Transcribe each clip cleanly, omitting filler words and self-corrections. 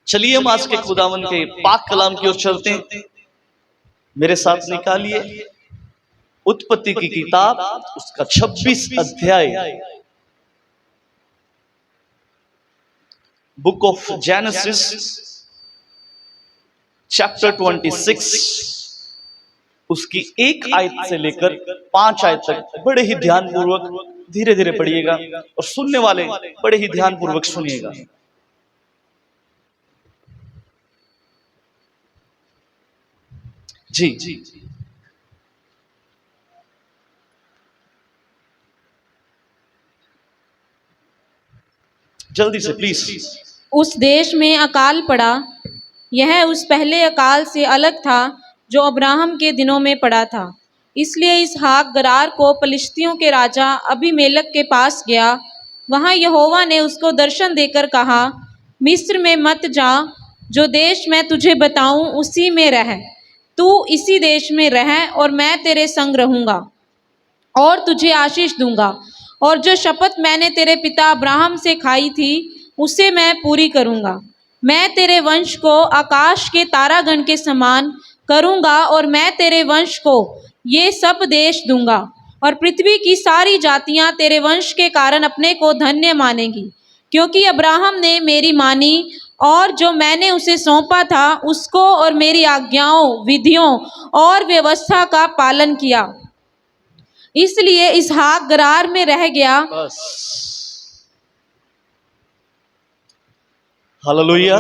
चलिए हम आज के खुदावन के पाक कलाम की ओर चलते हैं। मेरे साथ निकालिए उत्पत्ति की किताब, उसका 26 अध्याय, बुक ऑफ जेनेसिस चैप्टर 26, उसकी 1 आयत से लेकर 5 आयत तक बड़े ही ध्यानपूर्वक धीरे धीरे पढ़िएगा और सुनने वाले बड़े ही ध्यानपूर्वक सुनिएगा। जी जल्दी से प्लीज। उस देश में अकाल पड़ा। यह उस पहले अकाल से अलग था जो अब्राहम के दिनों में पड़ा था। इसलिए इसहाक गरार को पलिश्तियों के राजा अबीमेलेक के पास गया। वहां यहोवा ने उसको दर्शन देकर कहा, मिस्र में मत जा, जो देश मैं तुझे बताऊं उसी में रह। तू इसी देश में रह और मैं तेरे संग रहूंगा और तुझे आशीष दूंगा, और जो शपथ मैंने तेरे पिता अब्राहम से खाई थी उसे मैं पूरी करूंगा। मैं तेरे वंश को आकाश के तारागण के समान करूंगा और मैं तेरे वंश को ये सब देश दूंगा, और पृथ्वी की सारी जातियां तेरे वंश के कारण अपने को धन्य मानेंगी, क्योंकि अब्राहम ने मेरी मानी और जो मैंने उसे सौंपा था उसको और मेरी आज्ञाओं, विधियों और व्यवस्था का पालन किया। इसलिए इसहाक गरार में रह गया। बस। हालेलुया,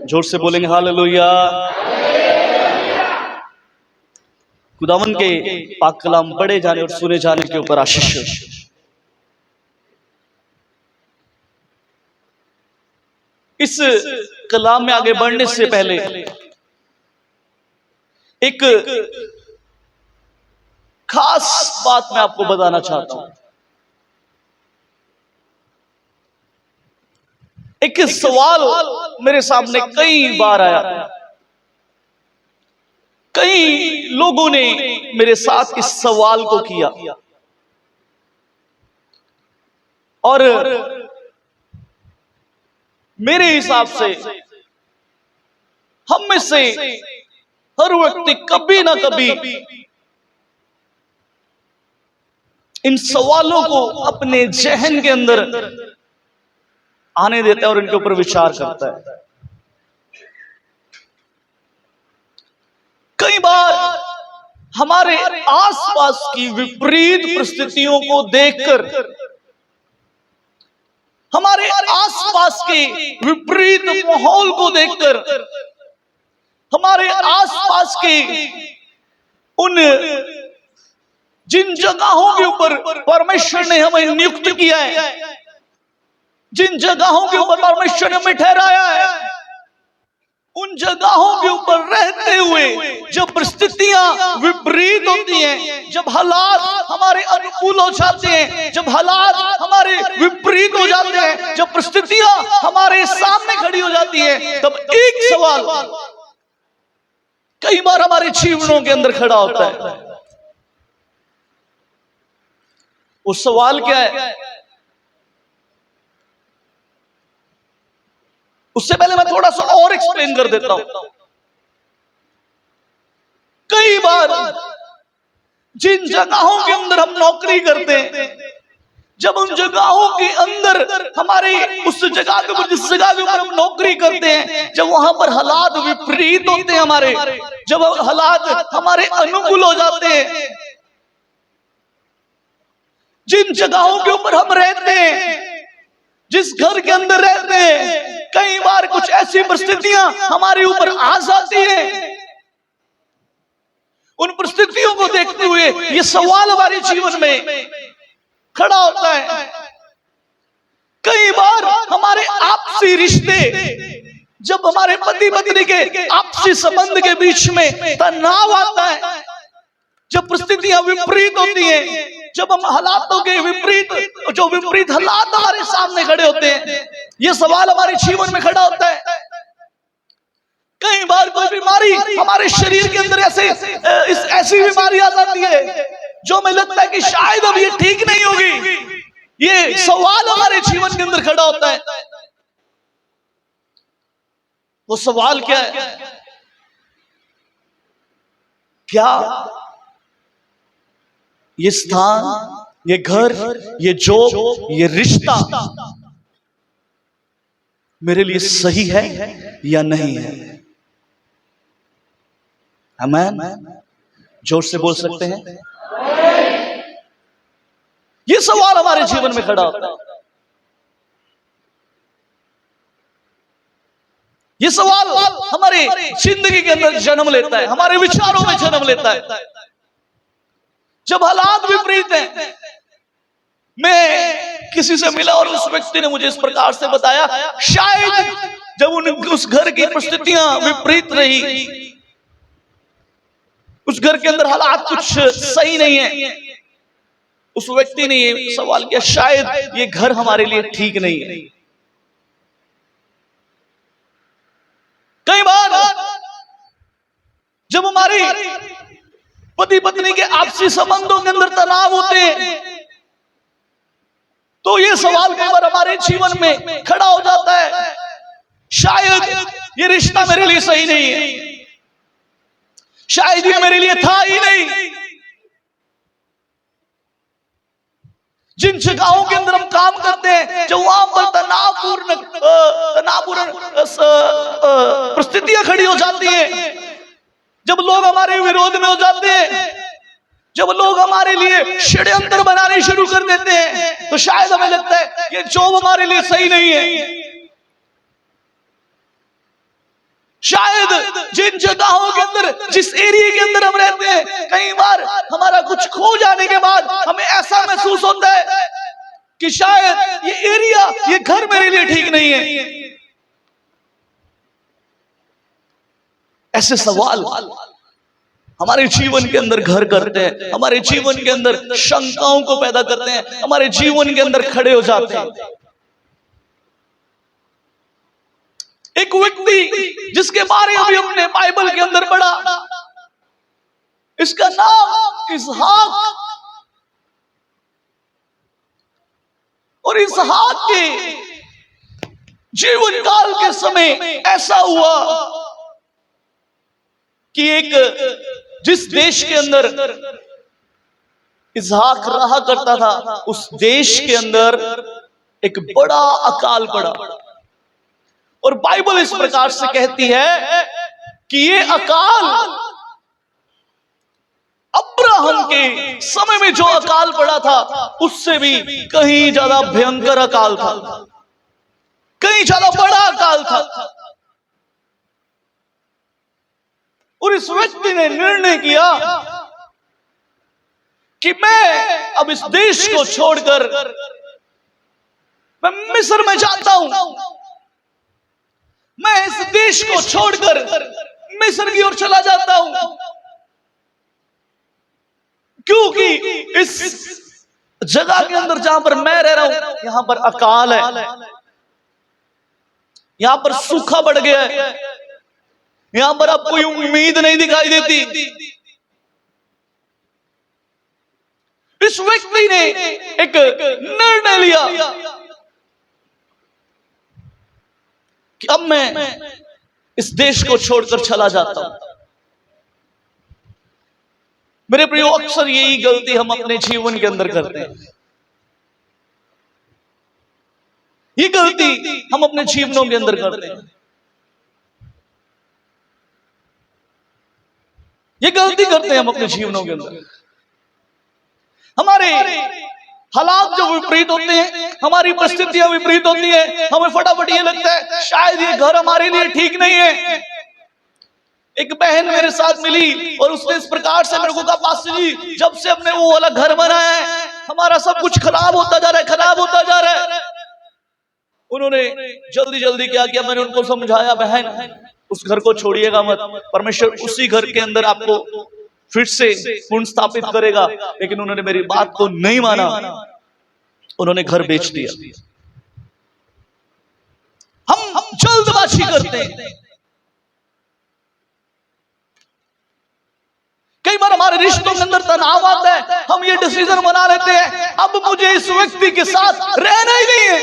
जोर से बोलेंगे हालेलुया। खुदावन के पाक कलाम पढ़े जाने और सुने जाने के ऊपर आशीष। इस कलाम में आगे बढ़ने से पहले एक खास बात मैं आपको बताना चाहता हूं। एक सवाल मेरे सामने कई बार आया। कई लोगों ने मेरे साथ इस सवाल को किया और मेरे हिसाब से हम में से हर व्यक्ति कभी ना कभी इन सवालों को अपने जहन के अंदर आने देता है और इनके ऊपर विचार करता है। कई बार हमारे आसपास की विपरीत परिस्थितियों को देखकर, हमारे आसपास के विपरीत माहौल को देखकर, हमारे आसपास के उन जिन जगहों के ऊपर परमेश्वर ने हमें नियुक्त किया है, जिन जगहों के ऊपर परमेश्वर ने हमें ठहराया है, उन जगहों के ऊपर रहते हुए जब परिस्थितियां विपरीत होती हैं, जब हालात हमारे अनुकूल हो जाते हैं, जब हालात हमारे विपरीत हो जाते हैं, जब परिस्थितियां हमारे सामने खड़ी हो जाती हैं, तब एक सवाल कई बार हमारे जीवनों के अंदर खड़ा होता है। वो सवाल क्या है? उससे पहले मैं थोड़ा सा और एक्सप्लेन कर देता हूं। कई बार जिन जगहों के अंदर हम नौकरी करते हैं, जब उन जगहों के अंदर हमारे उस जगह के ऊपर, जिस जगह के ऊपर हम नौकरी करते हैं, जब वहां पर हालात विपरीत होते हैं, हमारे जब हालात हमारे अनुकूल हो जाते हैं, जिन जगहों के ऊपर हम रहते हैं, जिस घर के अंदर रहते हैं, कई बार कुछ ऐसी परिस्थितियां हमारे ऊपर आ जाती हैं। उन परिस्थितियों को देखते हुए ये सवाल हमारे जीवन में खड़ा होता है। कई बार हमारे आपसी रिश्ते, जब हमारे पति पत्नी के आपसी संबंध के बीच में तनाव आता है, जब परिस्थितियां विपरीत होती हैं, जब हम हालातों के विपरीत हालात हमारे सामने खड़े होते हैं, ये सवाल हमारे जीवन में खड़ा होता है। कई बार कोई बीमारी हमारे शरीर के अंदर ऐसी बीमारी आ जाती है जो हमें लगता है कि शायद अब ये ठीक नहीं होगी। ये सवाल हमारे जीवन के अंदर खड़ा होता है। वो सवाल क्या है? क्या ये स्थान, ये घर, ये जॉब, ये रिश्ता मेरे लिए सही है या नहीं है? आमीन। जोर से बोल सकते हैं? ये सवाल हमारे जीवन में खड़ा होता है। ये सवाल हमारी जिंदगी के अंदर जन्म लेता है, हमारे विचारों में जन्म लेता है। जब हालात विपरीत हैं, मैं किसी से मिला और उस व्यक्ति ने मुझे इस प्रकार से बताया, शायद जब उस घर की परिस्थितियां विपरीत रही, उस घर के अंदर हालात कुछ सही नहीं है, उस व्यक्ति ने ये सवाल किया, शायद ये घर हमारे लिए ठीक नहीं है। कई बार जब हमारी पति पत्नी के आपसी संबंधों के अंदर तनाव होते हैं, तो ये सवाल कई बार हमारे जीवन में खड़ा हो जाता है, शायद ये रिश्ता मेरे लिए सही नहीं है, शायद ये मेरे लिए था ही नहीं। जिन जगहों के अंदर हम काम करते हैं, जो वहां पर तनावपूर्ण परिस्थितियां खड़ी हो जाती हैं, जब लोग हमारे विरोध में हो जाते हैं, जब लोग हमारे लिए षड्यंत्र बनाने शुरू कर देते हैं, तो शायद हमें लगता है ये जॉब हमारे लिए सही नहीं है। शायद जिन जगहों के अंदर, जिस एरिया के अंदर हम रहते हैं, कई बार हमारा कुछ खो जाने के बाद हमें ऐसा महसूस होता है कि शायद ये एरिया, ये घर मेरे लिए ठीक नहीं है। ऐसे सवाल हमारे जीवन के अंदर घर करते हैं, हमारे जीवन के अंदर शंकाओं को पैदा करते हैं, हमारे जीवन के अंदर खड़े हो जाते हैं। एक व्यक्ति जिसके बारे में अभी हमने बाइबल के अंदर पढ़ा, इसका नाम इसहाक, और इसहाक के जीवन काल के समय ऐसा हुआ कि एक जिस देश के अंदर इसहाक रहा करता था, उस देश के अंदर एक बड़ा अकाल पड़ा। और बाइबल इस प्रकार से कहती है कि ये अकाल अब्राहम के समय में जो अकाल पड़ा था, उससे भी कहीं ज्यादा भयंकर अकाल था, कहीं ज्यादा बड़ा अकाल था। और इस व्यक्ति ने निर्णय किया कि मैं अब इस देश को छोड़कर मैं मिस्र में जाता हूं, मैं इस देश को छोड़कर मिस्र की ओर चला जाता हूं, क्योंकि इस जगह के अंदर जहां पर मैं रह रहा हूं, यहां पर अकाल है, यहां पर सूखा बढ़ गया है, यहां पर अब कोई उम्मीद नहीं दिखाई देती। इस व्यक्ति ने एक निर्णय लिया कि अब मैं इस देश को छोड़कर चला जाता हूं। मेरे प्रियो, अक्सर यही गलती हम अपने जीवन के अंदर करते हैं। ये गलती हम अपने जीवनों के अंदर करते हैं। ये गलती करते हैं हम अपने जीवनों के अंदर। हमारे हालात जो विपरीत होते हैं, हमारी परिस्थितियां विपरीत होती है, हमें फटाफट ये लगता है शायद ये घर हमारे लिए ठीक नहीं है। एक बहन मेरे साथ मिली और उसने इस प्रकार से मेरे को कहा, पास्टर जी, जब से हमने वो वाला घर बनाया है, हमारा सब कुछ खराब होता जा रहा है, खराब होता जा रहा है। उन्होंने जल्दी जल्दी क्या किया, मैंने उनको समझाया, बहन उस घर को छोड़िएगा मत, परमेश्वर उसी घर के अंदर आपको फिर से पुनः स्थापित करेगा। लेकिन उन्होंने मेरी बात को नहीं माना, उन्होंने घर बेच दिया। हम जल्दबाजी करते हैं। कई बार हमारे रिश्तों के अंदर तनाव आता है, हम ये डिसीजन बना लेते हैं अब मुझे इस व्यक्ति के साथ रहना ही नहीं है।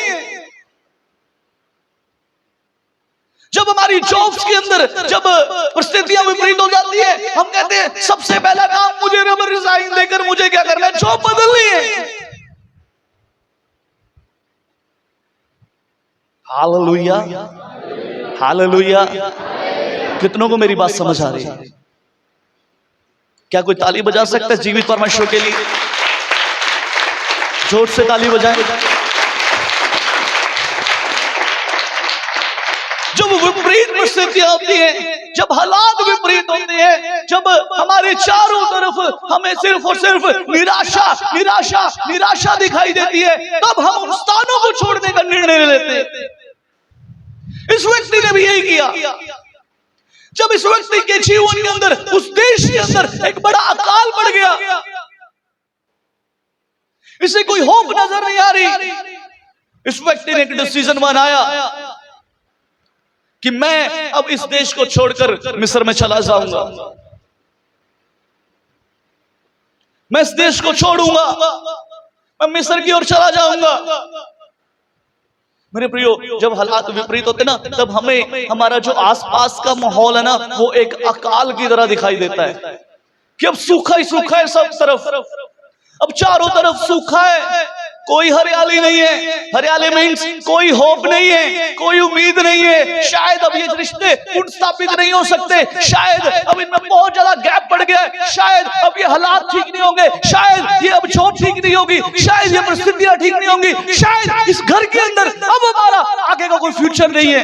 जब हमारी जॉब्स के अंदर जब परिस्थितियां विपरीत हो जाती है, हम कहते हैं सबसे पहला काम मुझे रिजाइन देकर मुझे क्या करना है, जॉब बदलनी है। Hallelujah, hallelujah. कितनों को मेरी बात समझ आ रही है? क्या कोई ताली बजा सकता है जीवित परमेश्वर के लिए? जोर से ताली बजाएं। जब विपरीत परिस्थितियां होती हैं, जब हालात विपरीत होते हैं, जब हमारे चारों तरफ हमें सिर्फ और सिर्फ निराशा निराशा निराशा दिखाई देती है, तब हम उन स्थानों को छोड़ने का निर्णय ले लेते हैं। इस व्यक्ति ने भी यही किया। जब इस व्यक्ति के जीवन के अंदर, उस देश के अंदर एक बड़ा अकाल पड़ गया, इसे कोई होप नजर नहीं आ रही, इस व्यक्ति ने एक डिसीजन बनाया कि मैं अब इस देश को छोड़कर मिस्र में चला जाऊंगा, मैं इस देश को छोड़ूंगा, मैं मिस्र की ओर चला जाऊंगा। मेरे प्रियो, जब हालात विपरीत होते ना, तब हमें हमारा जो आसपास का माहौल है ना, वो एक अकाल की तरह दिखाई देता है कि अब सूखा ही सूखा है सब तरफ, अब चारों तरफ सूखा है, कोई हरियाली नहीं है। हरियाली मीन्स कोई होप नहीं है, कोई उम्मीद नहीं है। शायद अब ये रिश्ते पुनर्स्थापित नहीं हो सकते, शायद अब इनमें बहुत ज्यादा गैप पड़ गया है, शायद अब ये हालात ठीक नहीं होंगे, शायद ये अब जॉब ठीक नहीं होगी, शायद ये परिस्थितियां ठीक नहीं होंगी, शायद इस घर के अंदर अब हमारा आगे का कोई फ्यूचर नहीं है।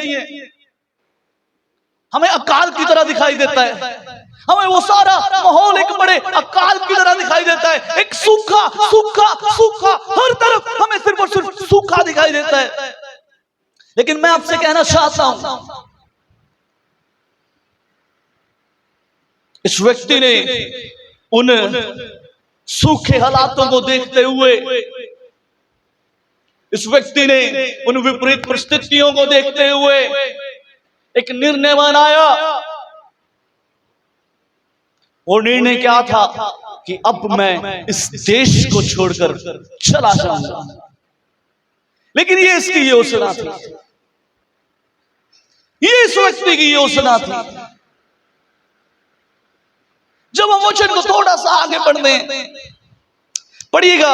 हमें अकाल की तरह दिखाई देता है, हमें वो सारा माहौल एक बड़े अकाल की तरह दिखाई देता है, एक सूखा सूखा सूखा, हर तरफ हमें सिर्फ और सिर्फ सूखा दिखाई देता है। लेकिन मैं आपसे कहना चाहता हूं, इस व्यक्ति ने उन सूखे हालातों को देखते हुए, इस व्यक्ति ने उन विपरीत परिस्थितियों को देखते हुए एक निर्णय बनाया। वो निर्णय क्या था कि अब मैं इस देश को छोड़कर चला जाऊंगा। लेकिन ये इसकी योजना थी, ये इस व्यक्ति की योजना थी। जब हम वचन को थोड़ा सा आगे बढ़ने पढ़िएगा,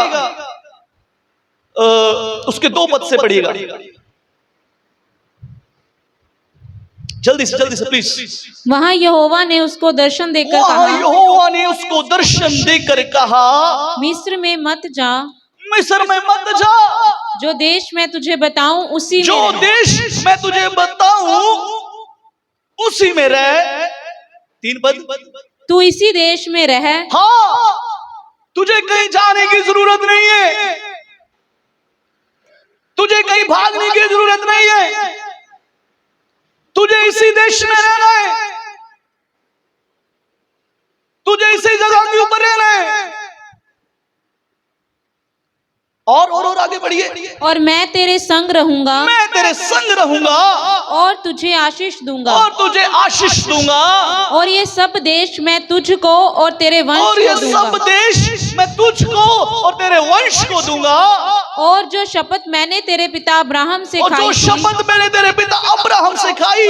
उसके 2 पद से पढ़िएगा, जल्दी से प्लीज। वहां यहोवा ने उसको दर्शन देकर कहा, यहोवा ने उसको दर्शन देकर कहा, मिस्र में मत जा, मिस्र में मत जा, जो देश मैं तुझे बताऊं उसी जो में रह। देश मैं तुझे बताऊं उसी में रह। 3 पद, तू इसी देश में रह। हाँ, तुझे कहीं जाने की जरूरत नहीं है, तुझे कहीं भागने की जरूरत नहीं है, तुझे इसी देश में रहना है, तुझे इसी जगह के ऊपर रहना है। और आगे बढ़िए। और मैं तेरे संग रहूंगा, मैं तेरे संग रहूंगा, और तुझे आशीष दूंगा, और तुझे आशीष दूंगा, और ये सब देश मैं तुझको और तेरे वंश और ये को दूंगा, सब देश मैं तुझको और तेरे वंश को दूंगा। और जो शपथ मैंने तेरे पिता अब्राहम से और जो खाई थी, शपथ मैंने तेरे पिता अब्राहम से खाई,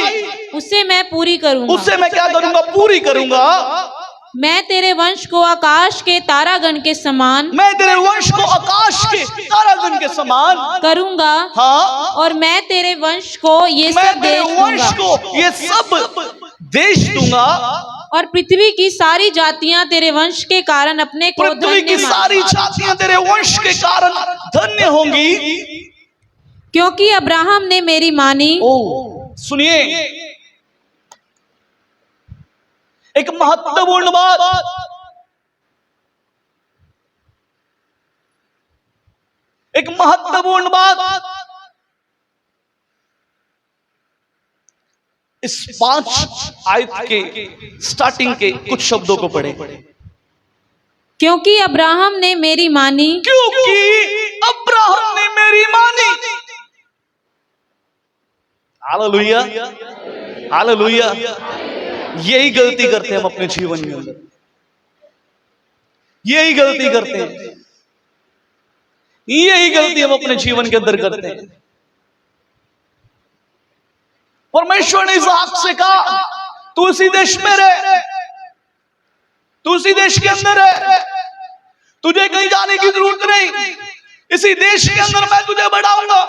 उसे मैं पूरी करूंगा। उसे मैं क्या करूंगा? पूरी करूंगा। मैं तेरे वंश को आकाश के तारागण के समान, मैं तेरे वंश को आकाश के तारागण के समान करूंगा। हाँ, और मैं तेरे वंश को ये मैं सब तेरे देश वंश दूंगा, को ये सब देश दूंगा। और पृथ्वी की सारी जातियां तेरे वंश के कारण अपने को पृथ्वी की धन्य सारी जातियां तेरे वंश के कारण धन्य होंगी, क्योंकि अब्राहम ने मेरी मानी। सुनिए, एक महत्वपूर्ण बात, एक महत्वपूर्ण बात, इस 5 आयत के स्टार्टिंग के कुछ शब्दों को पढ़े। क्योंकि अब्राहम ने मेरी मानी, क्योंकि अब्राहम ने मेरी मानी। Hallelujah, hallelujah. यही गलती करते हैं हम अपने जीवन के अंदर, यही गलती करते हैं, यही गलती हम अपने जीवन के अंदर करते हैं। परमेश्वर ने इसहाक से कहा तू इसी देश में रह, तू इसी देश के अंदर है, तुझे कहीं जाने की जरूरत नहीं, इसी देश के अंदर मैं तुझे बढ़ाऊंगा,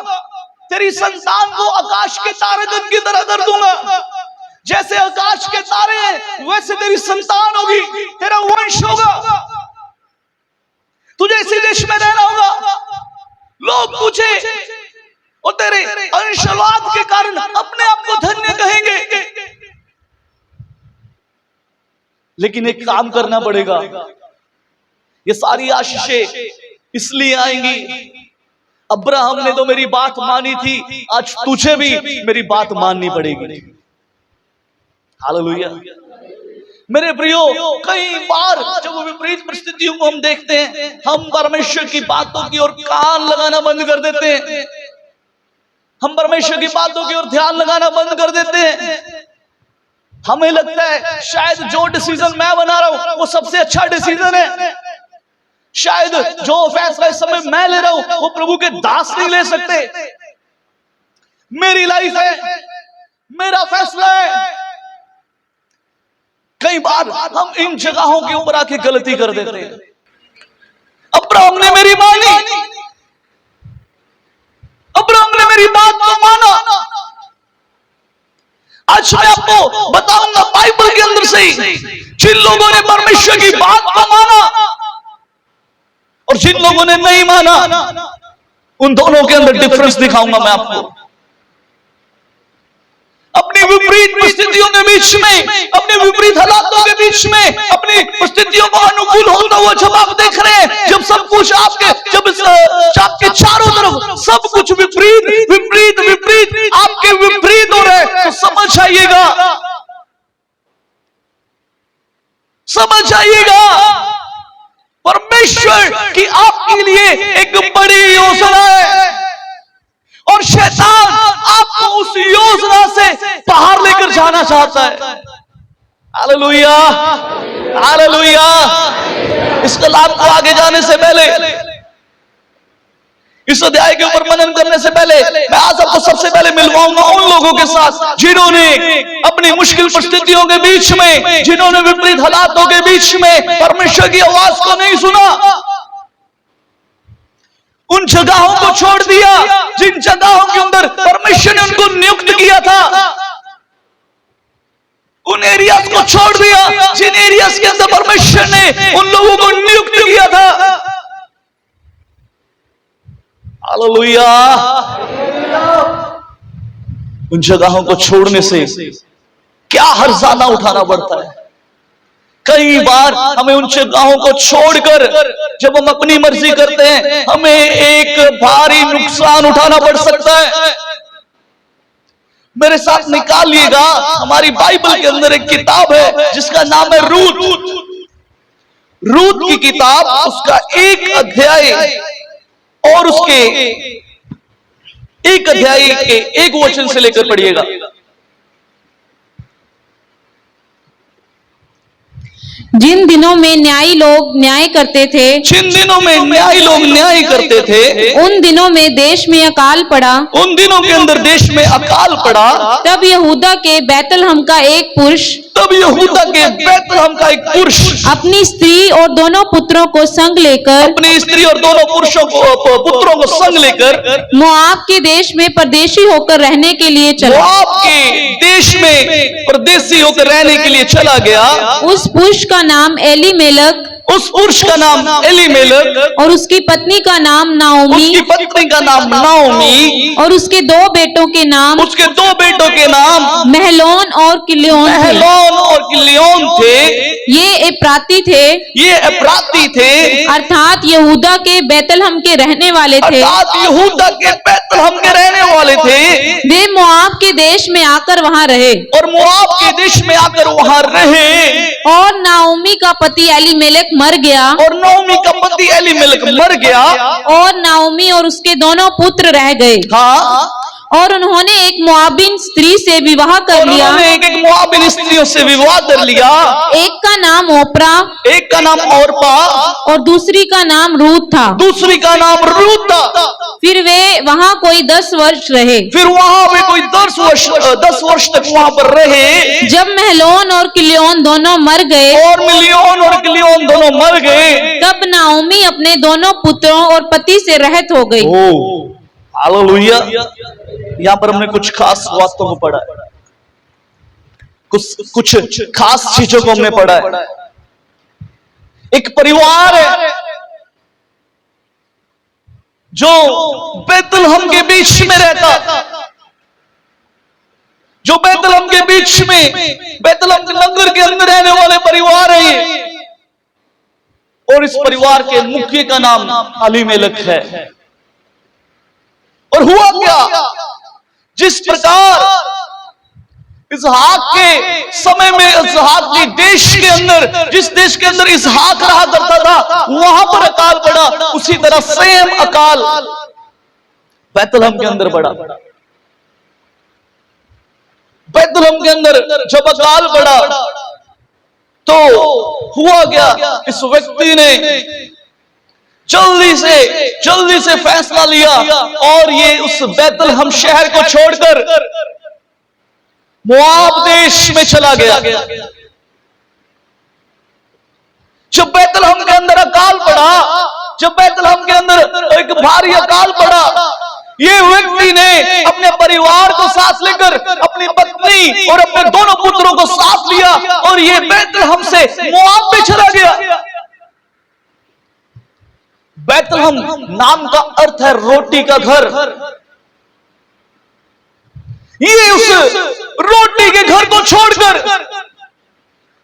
तेरी संतान को आकाश के तारे की तरह कर दूंगा, जैसे आकाश के तारे हैं वैसे तेरी संतान होगी, तेरा वंश होगा, तुझे इसी देश में रहना होगा। लोग तुझे और तेरे अंशवाद के कारण अपने आप को धन्य कहेंगे, लेकिन एक काम करना पड़ेगा, ये सारी आशीषें इसलिए आएंगी, अब्राहम ने तो मेरी बात मानी थी, आज तुझे भी मेरी बात माननी पड़ेगी। हालेलुया। मेरे प्रियो, कई बार जब विपरीत परिस्थितियों को हम देखते हैं, हम परमेश्वर की बातों की ओर कान लगाना बंद कर देते हैं, हम परमेश्वर की बातों की ओर ध्यान लगाना बंद कर देते हैं। हमें लगता है शायद जो डिसीजन मैं बना रहा हूं वो सबसे अच्छा डिसीजन है, शायद जो फैसला इस समय मैं ले रहा हूं वो प्रभु के दास नहीं ले सकते, मेरी लाइफ है, मेरा फैसला है। कई बार हम इन जगहों के ऊपर आके गलती कर देते हैं। अब्राहम ने मेरी मानी, अब्राहम ने मेरी बात को माना। आज मैं आपको बताऊंगा बाइबल के अंदर से जिन लोगों ने परमेश्वर की बात को माना और जिन लोगों ने नहीं माना, उन दोनों के अंदर डिफरेंस दिखाऊंगा मैं आपको। अपनी विपरीत परिस्थितियों के बीच में, अपने विपरीत हालातों के बीच में, अपनी परिस्थितियों को अनुकूल होता हुआ जब आप देख रहे हैं, जब सब कुछ आपके, जब आपके चारों तरफ सब कुछ विपरीत विपरीत विपरीत आपके विपरीत हो रहे हैं, तो समझ आइएगा, समझ आइएगा परमेश्वर की आपके लिए एक बड़ी योजना है और शैतान आपको उस योजना से बाहर लेकर जाना चाहता है। Hallelujah, hallelujah. इस कलाम को आगे जाने से पहले, इस अध्याय के ऊपर मनन करने से पहले, मैं आज आपको सबसे पहले मिलवाऊंगा उन लोगों के साथ जिन्होंने अपनी मुश्किल परिस्थितियों के बीच में, जिन्होंने विपरीत हालातों के बीच में परमेश्वर की आवाज को नहीं सुना, उन जगहों को छोड़ दिया जिन जगहों के अंदर परमेश्वर ने उनको नियुक्त किया था, उन एरियाज को छोड़ दिया जिन एरियाज के अंदर परमेश्वर ने उन लोगों को नियुक्त किया था। हालेलुया। उन जगहों को छोड़ने से क्या हर्जाना उठाना पड़ता है। कई बार हमें उन जगहों को छोड़कर जब हम अपनी मर्जी करते हैं, हमें एक भारी नुकसान उठाना पड़ सकता है। मेरे साथ निकालिएगा, हमारी बाइबल के अंदर एक किताब है जिसका नाम है रूत। रूत की किताब, उसका एक अध्याय और उसके एक अध्याय के एक वचन से लेकर पढ़िएगा। जिन दिनों में न्यायी लोग न्याय करते थे, जिन दिनों में न्यायी लोग न्याय करते थे, उन दिनों में देश में अकाल पड़ा, उन दिनों के अंदर देश में अकाल पड़ा। तब यहूदा के बैतलहम का एक पुरुष, तब यहूदा के बैतलहम का एक पुरुष अपनी स्त्री और दोनों पुत्रों को संग लेकर, अपनी स्त्री और दोनों पुत्रों को संग लेकर मोआब के देश में परदेशी होकर रहने के लिए चला। मोआब के देश में परदेशी होकर रहने के लिए चला गया। उस पुरुष का नाम एलीमेलक, उस पुरुष का नाम एलीमेलक और उसकी पत्नी का नाम नाओमी, उसकी पत्नी का नाम नाओमी और उसके दो बेटों के नाम, उसके दो बेटों के नाम महलोन और किलियोन थे। महलोन और किलियोन थे। ये एप्राती थे, ये एप्राती थे, अर्थात यहूदा के बैतलहम के रहने वाले थे। अर्थात यहूदा के बैतलहम के रहने वाले थे। वे मोआब के देश में आकर वहां रहे और मोआब के देश में आकर वहां रहे। और नाओमी का पति एलीमेलेक मर गया, और नाओमी का पति एलीमेलेक मर गया। और नाओमी और उसके दोनों पुत्र रह गए। हाँ, और उन्होंने एक मोआबिन स्त्री से विवाह कर लिया। उन्होंने एक मोआबिन स्त्रियों से विवाह कर लिया। एक का नाम ओपरा, एक का नाम ओरपा और दूसरी का नाम रूत था। दूसरी का नाम रूत था। फिर वे वहां कोई 10 वर्ष रहे। फिर वहां वे कोई 10 वर्ष तक वहां पर रहे। जब महलोन और किलियोन दोनों मर गए और मिलियन और किलियन दोनों मर गए, तब नाओमी अपने दोनों पुत्रों और पति से रहित हो गई। हालेलुया। यहां पर हमने कुछ खास बातों को पढ़ा है, कुछ खास चीजों को हमने पढ़ा है। एक परिवार है जो बैतलहम के बीच में रहता, जो बैतलहम के बीच में, बैतलहम नगर के अंदर रहने वाले परिवार है ये। और इस परिवार के मुखिया का नाम अलीमेलेक है। और हुआ क्या, जिस प्रकार इसहाक के समय में, इसहाक के देश के अंदर, जिस देश के अंदर इसहाक रहा करता था, वहां पर अकाल पड़ा, उसी तरह सेम अकाल बैतलहम के अंदर पड़ा। बैतलहम के अंदर जब अकाल पड़ा तो हुआ क्या, इस व्यक्ति ने जल्दी से फैसला लिया और ये उस बैतलहम शहर को छोड़कर मोआब देश में चला गया। जब बैतलहम के अंदर अकाल पड़ा, जब बैतलहम के अंदर एक भारी अकाल पड़ा, ये व्यक्ति ने अपने परिवार को साथ लेकर, अपनी पत्नी और अपने दोनों पुत्रों को साथ लिया और ये बैतलहम से मोआब में चला गया। बैतलहम नाम का अर्थ है रोटी का घर। ये उस रोटी के घर को छोड़कर,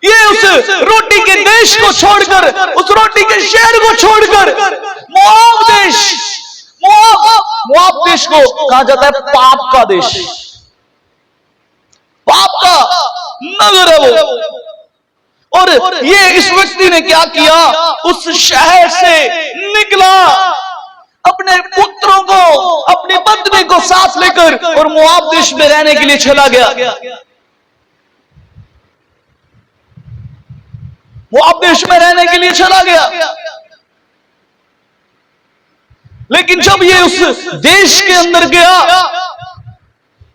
ये उस रोटी के देश को छोड़कर, उस रोटी के शहर को छोड़कर मोआब देश को कहा जाता है पाप का देश, पाप का नगर है वो। और ये इस व्यक्ति ने क्या किया, उस शहर से निकला, अपने पुत्रों को, अपनी पत्नी को साथ लेकर और मोआब देश में रहने के लिए चला गया। मोआब देश में रहने के लिए चला गया। लेकिन जब ये उस देश के अंदर गया,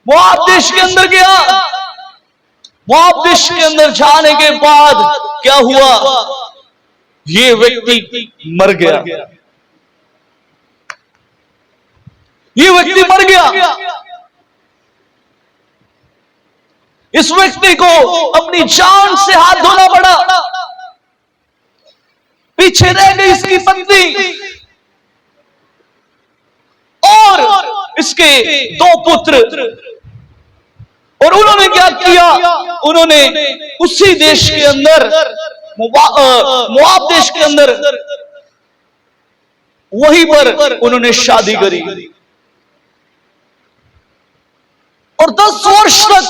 मोआब देश के अंदर गया, मोआब देश के अंदर जाने के बाद क्या हुआ, ये व्यक्ति मर गया। ये व्यक्ति मर गया। इस व्यक्ति को अपनी जान से हाथ धोना पड़ा। पीछे रह गई इसकी पत्नी और इसके 2 पुत्र। और उन्होंने क्या किया, उन्होंने उसी देश के अंदर, मोआब देश के अंदर, वहीं पर उन्होंने शादी करी। और 10 वर्ष तक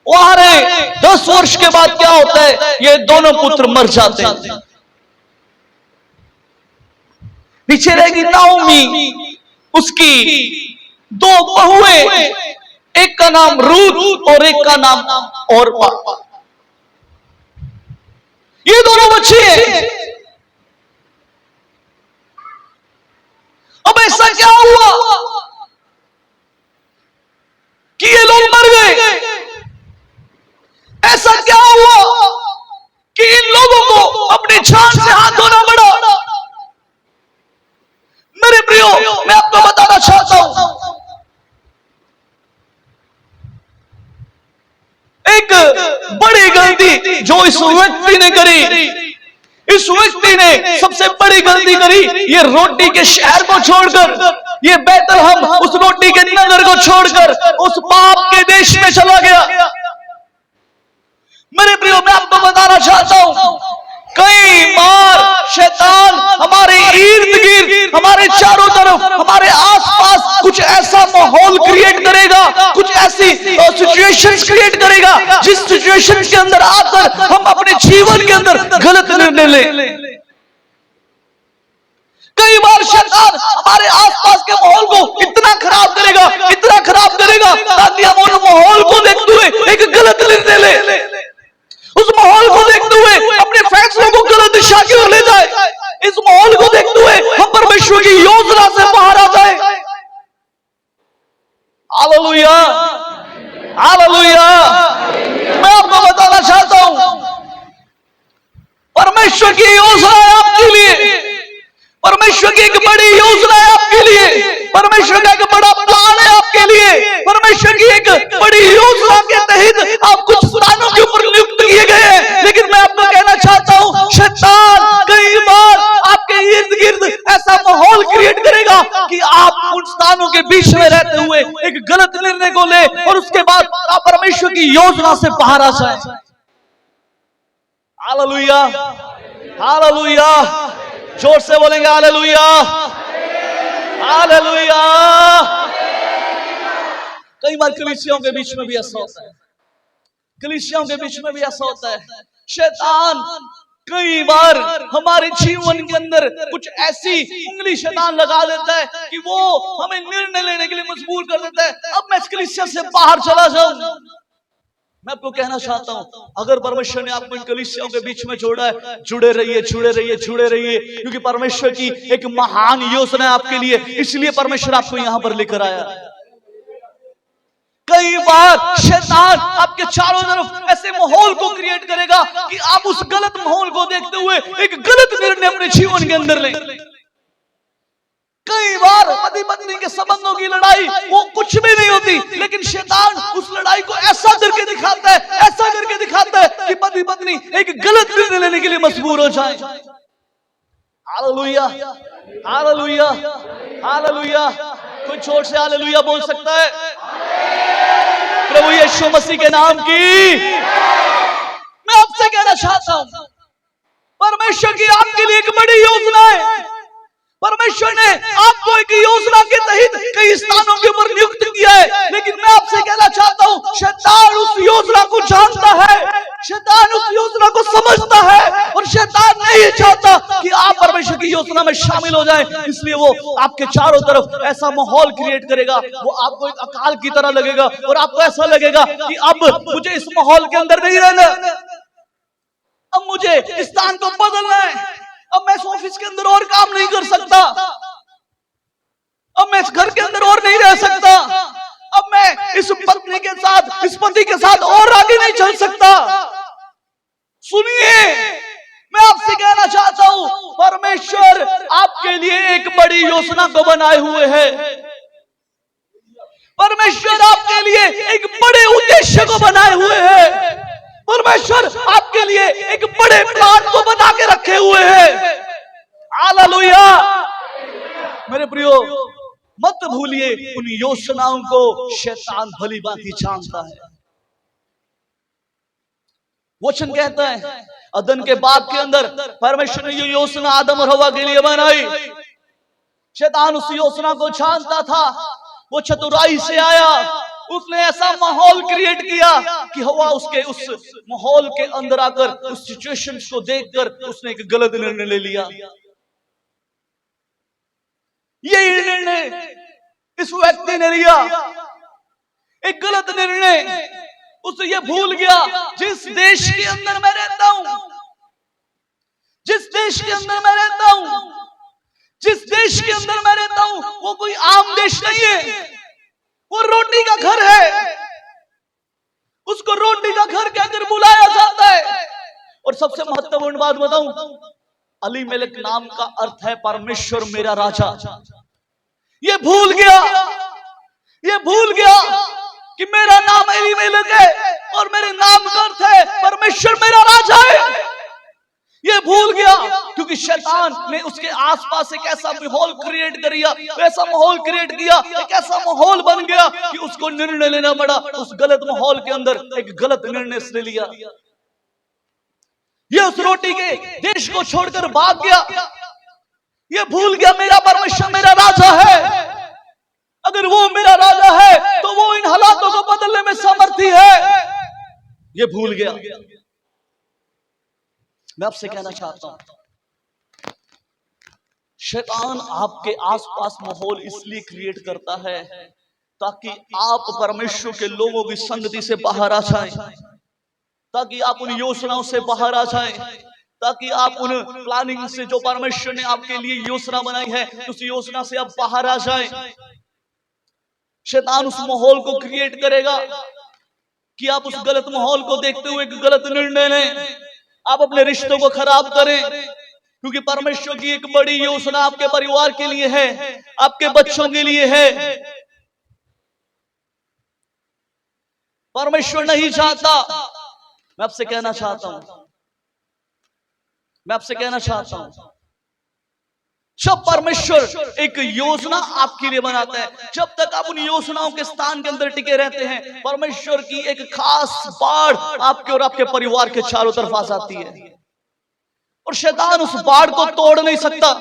वहां रहे। 10 वर्ष के बाद क्या होता है, ये दोनों पुत्र मर जाते हैं। पीछे रहेगी नाओमी, उसकी 2 बहुएं, एक का नाम रूत और एक का नाम ओरपा। ये दोनों बच्चे हैं। अब ऐसा क्या हुआ कि ये लोग मर गए? ऐसा क्या हुआ कि इन लोगों को अपनी जान से हाथ धोना पड़ा? मेरे प्रियो, मैं आपको बताना चाहता हूं, एक बड़ी गलती जो इस व्यक्ति ने करी, इस व्यक्ति ने सबसे बड़ी गलती करी। ये रोटी के शहर को छोड़कर, ये बैतलहम उस रोटी के नगर को छोड़कर उस पाप के देश में चला गया। मेरे प्रियो, मैं आपको बताना चाहता हूं, कई बार शैतान हमारे इर्द गिर्द, हमारे चारों तरफ, हमारे आसपास कुछ ऐसा माहौल क्रिएट करेगा, कुछ ऐसी सिचुएशंस क्रिएट करेगा, जिस सिचुएशंस के अंदर आकर हम अपने जीवन के अंदर गलत निर्णय लें। कई बार शैतान हमारे आसपास के माहौल को इतना खराब करेगा, इतना खराब करेगा, ताकि हम उन माहौल को देखते हुए एक गलत निर्णय ले, उस माहौल को देखते हुए अपने फैसलों को गलत दिशा की ओर ले जाए, इस माहौल को देखते हुए हम परमेश्वर की योजना से बाहर आ जाए। Hallelujah, hallelujah. मैं आपको बताना चाहता हूं, परमेश्वर की योजना है आपके लिए, परमेश्वर की एक बड़ी योजना है आपके लिए, परमेश्वर का एक बड़ा प्लान है आपके लिए, परमेश्वर की एक बड़ी योजना के तहत आप कुछ स्थानों के ऊपर नियुक्त किए गए हैं। लेकिन मैं आपको कहना चाहता हूं, शैतान कई बार आपके इर्द गिर्द ऐसा माहौल क्रिएट करेगा कि आप उन स्थानों के बीच में रहते हुए एक गलत निर्णय को ले और उसके बाद आप परमेश्वर की योजना से बाहर आ जाए। Hallelujah, hallelujah. जोर से बोलेंगे हालेलुया, हालेलुया। कई बार कलीसियाओं के बीच में भी ऐसा होता है, कलीसियाओं के बीच में भी ऐसा होता है। शैतान कई बार हमारे जीवन के अंदर कुछ ऐसी उंगली शैतान लगा देता है कि वो हमें निर्णय लेने के लिए मजबूर कर देता है, अब मैं इस कलीसिया से बाहर चला जाऊं। मैं आपको कहना चाहता हूं, अगर परमेश्वर ने आपको इन कलीसियाओं के बीच में जोड़ा है, जुड़े रहिए, जुड़े रहिए, जुड़े रहिए, क्योंकि परमेश्वर की एक महान योजना है आपके लिए, इसलिए परमेश्वर आपको यहां पर लेकर आया। कई बार शैतान आपके चारों तरफ ऐसे माहौल को क्रिएट करेगा कि आप उस गलत माहौल को देखते हुए एक गलत निर्णय अपने जीवन के अंदर लें। कई बार पति पत्नी के संबंधों की लड़ाई वो कुछ भी नहीं होती, लेकिन शैतान उस लड़ाई को ऐसा करके दिखाता है, ऐसा करके दिखाता है कि पति पत्नी एक गलत निर्णय लेने के लिए मजबूर हो जाए। Hallelujah, hallelujah, hallelujah. कोई जोर से हालेलुया बोल सकता है? प्रभु यीशु मसीह के नाम की मैं आपसे कहना चाहता हूं, परमेश्वर की आपके लिए एक बड़ी योजना है। परमेश्वर ने आपको एक योजना के तहत कई स्थानों के ऊपर नियुक्त किया है, लेकिन मैं आपसे कहना चाहता हूं, शैतान उस योजना को जानता है, शैतान उस योजना को समझता है और शैतान नहीं चाहता कि आप परमेश्वर की योजना में शामिल हो जाएं। इसलिए वो आपके चारों तरफ ऐसा माहौल क्रिएट करेगा, वो आपको एक अकाल की तरह लगेगा और आपको ऐसा लगेगा कि अब मुझे इस माहौल के अंदर नहीं रहना, अब मुझे इस स्थान को बदलना है, अब मैं इस ऑफिस के अंदर और काम नहीं कर सकता, अब मैं इस घर के अंदर और नहीं रह सकता, अब मैं इस पत्नी के साथ, इस पति के साथ और आगे नहीं चल सकता। सुनिए, मैं आपसे कहना चाहता हूं, परमेश्वर आपके लिए एक बड़ी योजना को बनाए हुए है, परमेश्वर आपके लिए एक बड़े उद्देश्य को बनाए हुए है, परमेश्वर आपके लिए एक बड़े प्लान को बना के रखे हुए हैं। हालेलुया। मेरे प्रियो, मत भूलिए उन योजनाओं को शैतान भली भांति जानता है। वचन कहता है, अदन के बाग के अंदर परमेश्वर ने ये योजना आदम और हवा के लिए बनाई। शैतान उस योजना को जानता था, वो चतुराई से आया, उसने ऐसा माहौल क्रिएट किया कि हवा उसके उस माहौल के अंदर आकर उस सिचुएशन को देखकर उसने एक गलत निर्णय ले लिया। यही निर्णय इस व्यक्ति ने लिया, एक गलत निर्णय। उसे ये भूल गया, जिस देश के अंदर मैं रहता हूं, जिस देश के अंदर मैं रहता हूं, जिस देश के अंदर मैं रहता हूं, वो कोई आम देश नहीं है, वो रोटी का घर है, उसको रोटी का घर कहकर बुलाया जाता है। और सबसे महत्वपूर्ण बात बताऊं, अलीमेलेक नाम का अर्थ है परमेश्वर मेरा राजा। ये भूल गया, ये भूल गया कि मेरा नाम अलीमेलेक है और मेरे नाम का अर्थ है परमेश्वर मेरा राजा है। ये भूल गया क्योंकि शैतान ने उसके आसपास एक ऐसा माहौल क्रिएट कर दिया, ऐसा माहौल क्रिएट किया, एक ऐसा माहौल बन गया कि उसको निर्णय लेना पड़ा। उस गलत माहौल के अंदर एक गलत निर्णय उसने लिया। ये उस रोटी के देश को छोड़कर भाग गया। ये भूल गया मेरा परमेश्वर मेरा राजा है, अगर वो मेरा राजा है तो वो इन हालातों को बदलने में समर्थी है। ये भूल गया। मैं आपसे कहना चाहता हूं, शैतान आपके आसपास माहौल इसलिए क्रिएट करता है ताकि आप परमेश्वर के लोगों की संगति से बाहर आ जाएं, ताकि आप उन योजनाओं से बाहर आ जाएं, ताकि आप उन प्लानिंग से जो परमेश्वर ने आपके लिए योजना बनाई है उस योजना से आप बाहर आ जाएं। शैतान उस माहौल को क्रिएट करेगा कि आप उस गलत माहौल को देखते हुए एक गलत निर्णय लें, आप अपने रिश्तों को खराब करें, क्योंकि परमेश्वर की एक बड़ी योजना आपके परिवार के लिए है, आपके बच्चों के लिए है। परमेश्वर नहीं चाहता, मैं आपसे कहना चाहता हूं, जब परमेश्वर एक योजना आपके लिए बनाता है, जब तक आप उन योजनाओं के स्थान के अंदर टिके रहते हैं, परमेश्वर की एक खास बाढ़ आपके और आपके परिवार के चारों तरफ आ जाती है और शैतान उस बाढ़ को तोड़ नहीं सकता,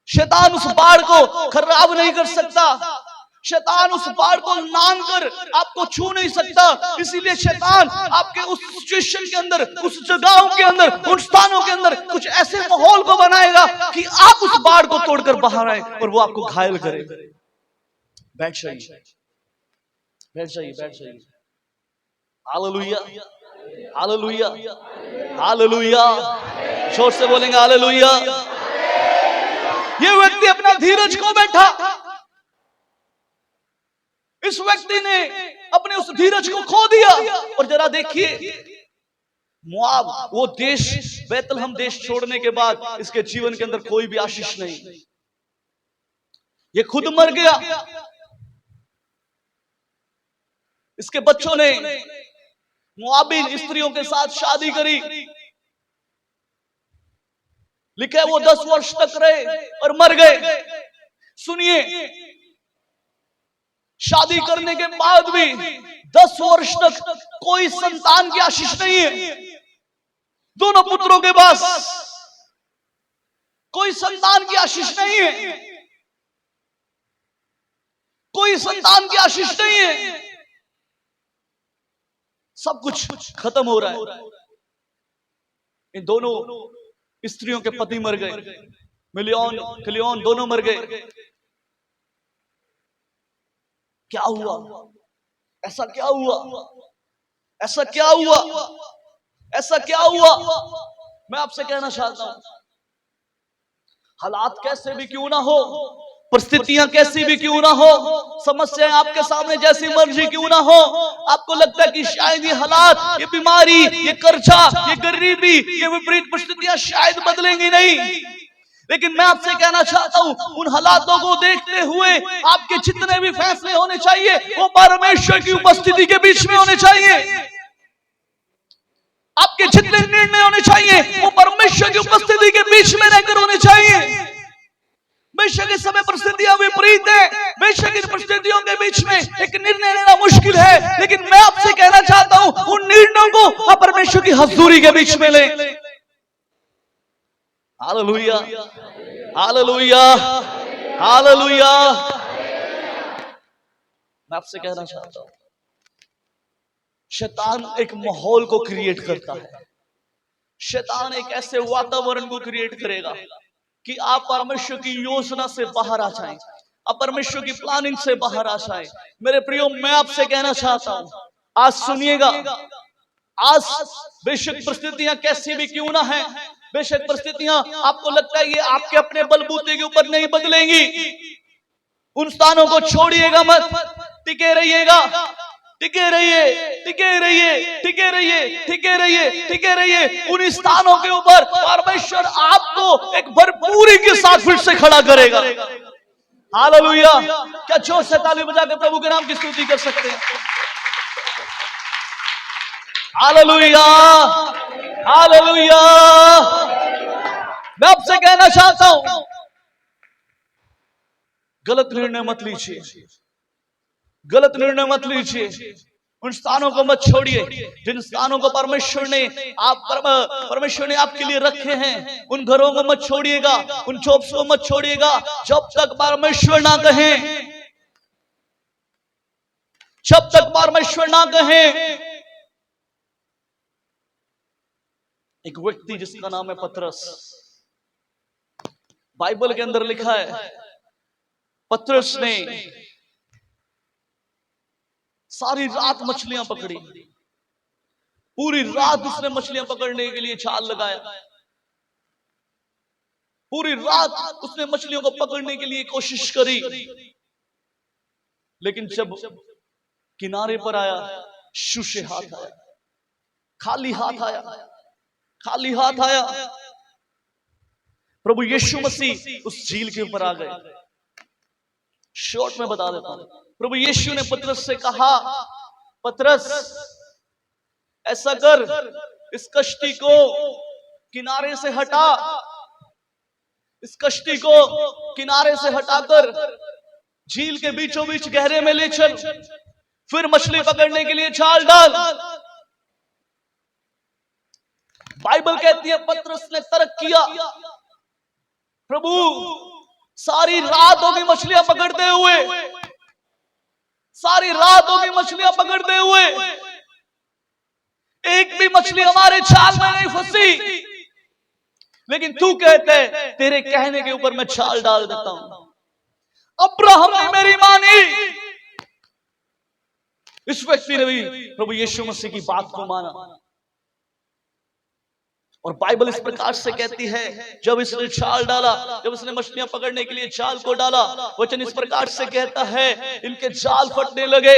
शैतान उस बाढ़ को खराब नहीं कर सकता, शैतान उस बाढ़ को लांघ कर आपको छू नहीं सकता। इसीलिए शैतान आपके उस सिचुएशन के अंदर, उस जगहों के अंदर, उन स्थानों के अंदर कुछ ऐसे माहौल को बनाएगा कि आप उस बाढ़ को तोड़कर बाहर आए और वो आपको घायल करे। बैठ जाइए, बैठ जाइए, बैठ जाइए। Hallelujah, hallelujah, hallelujah. जोर से बोलेंगे हालेलुया। ये व्यक्ति अपना धीरज खो बैठा, इस व्यक्ति ने अपने उस धीरज को खो दिया। और जरा देखिए, मोआब वो देश, बैतलहम देश छोड़ने के बाद इसके जीवन के अंदर कोई भी आशीष नहीं, ये खुद मर गया। इसके बच्चों ने मोआबी स्त्रियों के साथ शादी करी, लिखा है वो 10 वर्ष तक रहे और मर गए। सुनिए, शादी करने के बाद भी 10 वर्ष तक कोई संतान की आशीष नहीं है। दोनों पुत्रों के पास कोई संतान की आशीष नहीं है, कोई संतान की आशीष नहीं है, सब कुछ खत्म हो रहा है। इन दोनों स्त्रियों के पति मर गए, मिलियन किलियन दोनों मर गए। क्या हुआ? ऐसा क्या हुआ? ऐसा क्या हुआ? ऐसा क्या हुआ? मैं आपसे कहना चाहता हूं, हालात कैसे भी क्यों ना हो, परिस्थितियां कैसी भी क्यों ना हो, समस्याएं आपके सामने जैसी मर्जी क्यों ना हो, आपको लगता है कि शायद ये हालात, ये बीमारी, ये कर्जा, ये गरीबी, ये विपरीत परिस्थितियां शायद बदलेंगी नहीं, लेकिन मैं आपसे कहना चाहता हूं, उन हालातों को देखते हुए आपके जितने भी फैसले होने चाहिए वो परमेश्वर की उपस्थिति के बीच में होने चाहिए। आपके जितने निर्णय होने चाहिए वो परमेश्वर की उपस्थिति के बीच में रहकर होने चाहिए। बेशक इस समय परिस्थितियां विपरीत है, बेशक इन परिस्थितियों के बीच में एक निर्णय लेना मुश्किल है, लेकिन मैं आपसे कहना चाहता हूं, उन निर्णयों को आप परमेश्वर की हजूरी के बीच में लें। Hallelujah, hallelujah, hallelujah. मैं आपसे कहना चाहता हूं, शैतान एक माहौल को क्रिएट करता है, शैतान एक ऐसे वातावरण को क्रिएट करेगा कि आप परमेश्वर की योजना से बाहर आ जाएं, आप परमेश्वर की प्लानिंग से बाहर आ जाएं। मेरे प्रियो, मैं आपसे कहना चाहता हूं, आज सुनिएगा, आज बेशक परिस्थितियां कैसी भी क्यों ना है, बेशक परिस्थितियां आपको लगता है ये आपके अपने बलबूते के ऊपर नहीं बदलेंगी, उन स्थानों को छोड़िएगा मत, टिके रहिएगा, टिके रहिए, टिके रहिए, टिके रहिए, टिके रहिए, टिके रहिए। उन स्थानों के ऊपर परमेश्वर आपको एक भरपूरी के साथ फिर से खड़ा करेगा। हालेलुया। क्या जोर से ताली बजाकर प्रभु के नाम की स्तुति कर सकते हैं? Hallelujah, hallelujah. मैं आपसे कहना चाहता हूं, गलत निर्णय मत लीजिए, गलत निर्णय मत लीजिए, उन स्थानों को मत छोड़िए जिन स्थानों को परमेश्वर ने आपके लिए रखे हैं, उन घरों को मत छोड़िएगा, उन जॉब्स को मत छोड़िएगा जब तक परमेश्वर ना कहे, जब तक परमेश्वर ना कहे। एक व्यक्ति जिसका नाम है पतरस, बाइबल के अंदर लिखा है, पतरस ने सारी रात मछलियां पकड़ी, पूरी रात उसने मछलियां पकड़ने के लिए जाल लगाया, पूरी रात उसने मछलियों को पकड़ने के लिए कोशिश करी, लेकिन जब किनारे पर आया, शूशे हाथ आया, खाली हाथ आया, खाली हाथ आया। प्रभु यीशु मसीह उस झील के ऊपर आ गए। शॉर्ट में बता देता हूं, प्रभु यीशु ने पतरस से कहा, पतरस ऐसा कर, इस कश्ती को किनारे से हटा, इस कश्ती को किनारे से हटाकर झील के बीचों बीच गहरे में ले चल, फिर मछली पकड़ने के लिए जाल डाल। बाइबल कहती है पतरस ने तर्क किया, प्रभु सारी रात होगी मछलियां पकड़ते हुए, सारी रात होगी मछलियां पकड़ते हुए, एक भी मछली हमारे जाल में नहीं फंसी, लेकिन तू कहते तेरे कहने के ऊपर मैं जाल डाल देता हूं। अब्राहम ने मेरी मानी। इस व्यक्ति ने भी प्रभु यीशु मसीह की बात को माना। और बाइबल इस प्रकार से कहती है, जब इसने जाल डाला, जब इसने मछलियां पकड़ने के लिए जाल को डाला, वचन इस प्रकार से कहता है, इनके जाल फटने लगे,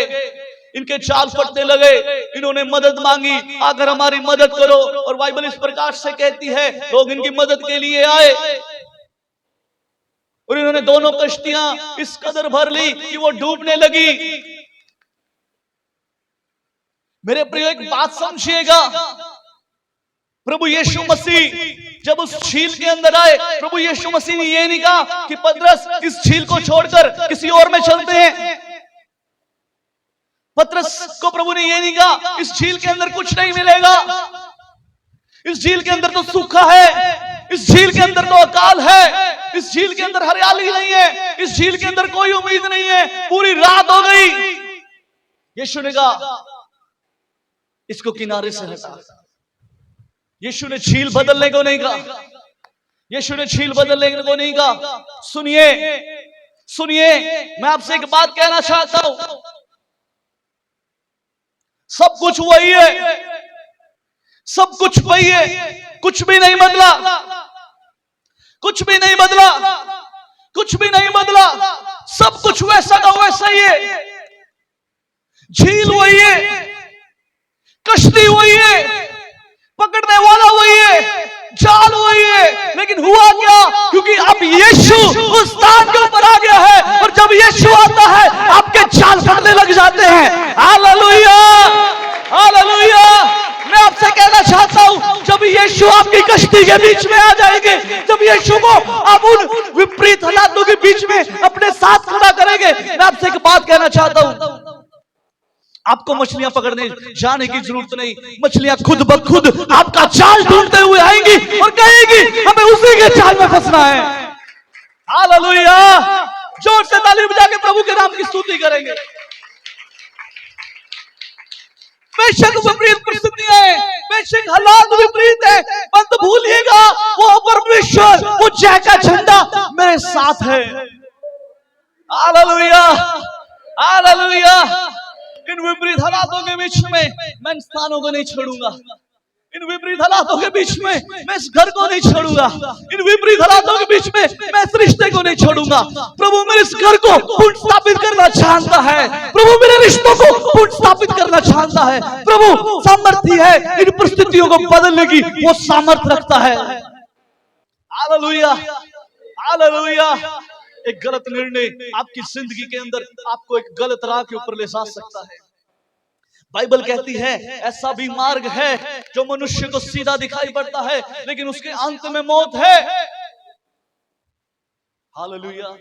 इनके जाल फटने लगे, इन्होंने मदद मांगी, आकर हमारी मदद करो। और बाइबल इस प्रकार से कहती है, लोग इनकी मदद के लिए आए और इन्होंने दोनों कश्तियां इस कदर भर ली कि वो डूबने लगी। मेरे प्रिय एक बात समझिएगा, प्रभु यीशु मसीह जब उस झील के अंदर आए, प्रभु यीशु मसीह ने ये नहीं कहा कि पतरस इस झील को छोड़कर किसी और में चलते हैं। पतरस को प्रभु ने ये नहीं कहा इस झील के अंदर कुछ नहीं मिलेगा, इस झील के अंदर तो सूखा है, इस झील के अंदर तो अकाल है, इस झील के अंदर हरियाली नहीं है, इस झील के अंदर कोई उम्मीद नहीं है, पूरी रात हो गई। यीशु ने कहा इसको किनारे से हटा। यीशु ने झील बदलने को नहीं कहा, यीशु ने झील बदलने को नहीं कहा। सुनिए सुनिए, मैं आपसे एक बात कहना चाहता हूं, सब कुछ वही है, सब कुछ वही है, कुछ भी नहीं बदला, कुछ भी नहीं बदला, कुछ भी नहीं बदला, सब कुछ वैसा का वैसा ही है। झील वही है, कश्ती वही है, पकड़ने वाला वही है, जाल वही है, लेकिन हुआ क्या? क्योंकि अब यीशु उस स्थान के ऊपर आ गया है, और जब यीशु आता है आपके जाल फटने लग जाते हैं। Hallelujah, hallelujah. मैं आपसे कहना चाहता हूं, जब यीशु आपकी कश्ती के बीच में आ जाएंगे, जब यीशु को आप उन विपरीत हालातों के बीच में अपने साथ खड़ा करेंगे, मैं आपसे एक बात कहना चाहता हूं, आपको मछलियां पकड़ने जाने की जरूरत नहीं, मछलियां खुद ब खुद आपका जाल ढूंढते हुए आएंगी और कहेगी हमें उसी के जाल में फंसना है। हालेलुया, जोर से ताली बजा के प्रभु के नाम की स्तुति करेंगे। बेशक विपरीत परिस्थितियां है, बेशक हालात विपरीत है, मत भूलिएगा वो परमेश्वर, वो जय का झंडा मेरे साथ है। Hallelujah, hallelujah. इन विपरीत हालातों के बीच में मैं इन स्थानों को नहीं छोड़ूंगा, इन विपरीत हालातों के बीच में मैं इस घर को नहीं छोड़ूंगा, इन विपरीत हालातों के बीच में मैं इस रिश्ते को नहीं छोड़ूंगा। प्रभु मेरे इस घर को पुनः स्थापित करना चाहता है, प्रभु मेरे रिश्तों को पुनः स्थापित करना चाहता है। प्रभु सामर्थ्य है इन परिस्थितियों को बदलने की, वो सामर्थ्य रखता है। Hallelujah, hallelujah. एक गलत निर्णय आपकी जिंदगी के अंदर आपको एक गलत राह के ऊपर ले जा सकता है। बाइबल कहती है ऐसा भी मार्ग है जो मनुष्य को सीधा दिखाई पड़ता है, लेकिन उसके अंत में मौत है। हालेलुया।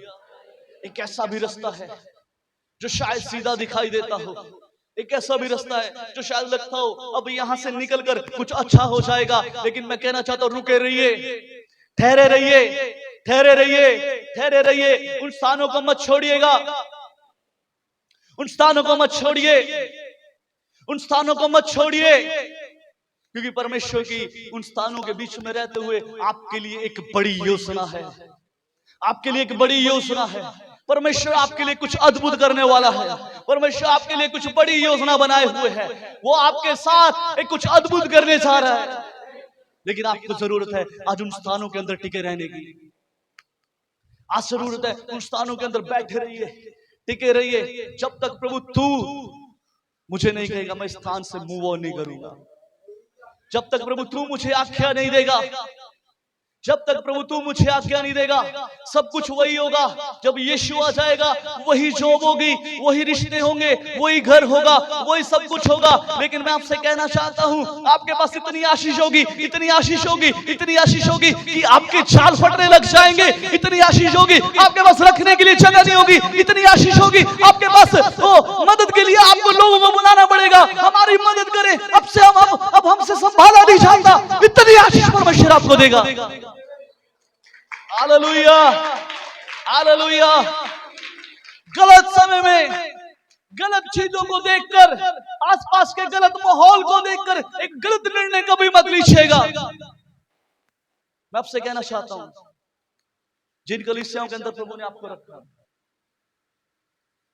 एक ऐसा भी रास्ता है जो शायद सीधा दिखाई देता हो, एक ऐसा भी रास्ता है जो शायद लगता हो अब यहां से निकलकर कुछ अच्छा हो जाएगा, लेकिन मैं कहना चाहता हूं रुके रहिए, ठहरे रहिए, ठहरे रहिए, ठहरे रहिए। उन स्थानों को मत छोड़िएगा, उन स्थानों को मत छोड़िए, उन स्थानों को मत छोड़िए, क्योंकि परमेश्वर की उन स्थानों के बीच में रहते हुए आपके लिए एक बड़ी योजना है, आपके लिए एक बड़ी योजना है। परमेश्वर आपके लिए कुछ अद्भुत करने वाला है, परमेश्वर आपके लिए कुछ बड़ी योजना बनाए हुए है, वो आपके साथ एक कुछ अद्भुत करने जा रहा है। लेकिन आपको जरूरत है आज उन स्थानों के अंदर टिके रहने की, आज जरूरत है उन स्थानों के अंदर बैठे रहिए, टिके रहिए, जब तक प्रभु तू मुझे नहीं कहेगा मैं स्थान से मूव ऑन नहीं करूंगा, जब तक प्रभु तू मुझे आज्ञा नहीं देगा, जब तक प्रभु तू मुझे आज्ञा नहीं देगा। सब कुछ वही होगा, जब यीशु आ जाएगा वही जॉब होगी, वही रिश्ते होंगे, वही घर होगा, वही सब कुछ होगा। लेकिन मैं आपसे कहना चाहता हूं, आपके पास इतनी आशीष होगी, इतनी आशीष होगी, इतनी आशीष होगी कि आपके चाल फटने लग जाएंगे। इतनी आशीष होगी आपके पास रखने के लिए जगह नहीं होगी, इतनी आशीष होगी आपके पास वो मदद के लिए आपको लोगों को बुलाना पड़ेगा, हमारी मदद करें, अब से अब हमसे संभाला नहीं जाता। इतनी आशीष परमेश्वर आपको देगा। Hallelujah, hallelujah. गलत समय में गलत चीजों को देखकर, आसपास के गलत माहौल को देखकर एक गलत निर्णय कभी मत लीजिएगा। मैं आपसे कहना चाहता हूं, जिन कलीसियाओं के अंदर प्रभु ने आपको रखा,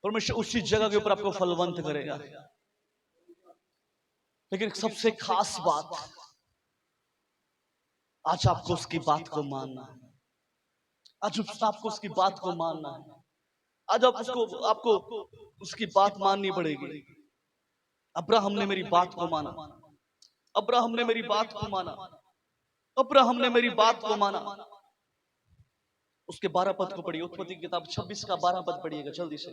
परमेश्वर उसी जगह के ऊपर आपको फलवंत करेगा। लेकिन सबसे खास बात, आज आपको उसकी बात को मानना है, आज आपको उसकी बात को मानना है, आज आपको उसकी बात माननी पड़ेगी। अब्राहम ने मेरी बात को माना, अब्राहम ने मेरी बात को माना, अब्राहम ने मेरी बात को माना। उसके 12 पद को पढ़िए, उत्पत्ति की किताब 26 का 12 पद पढ़िएगा जल्दी से।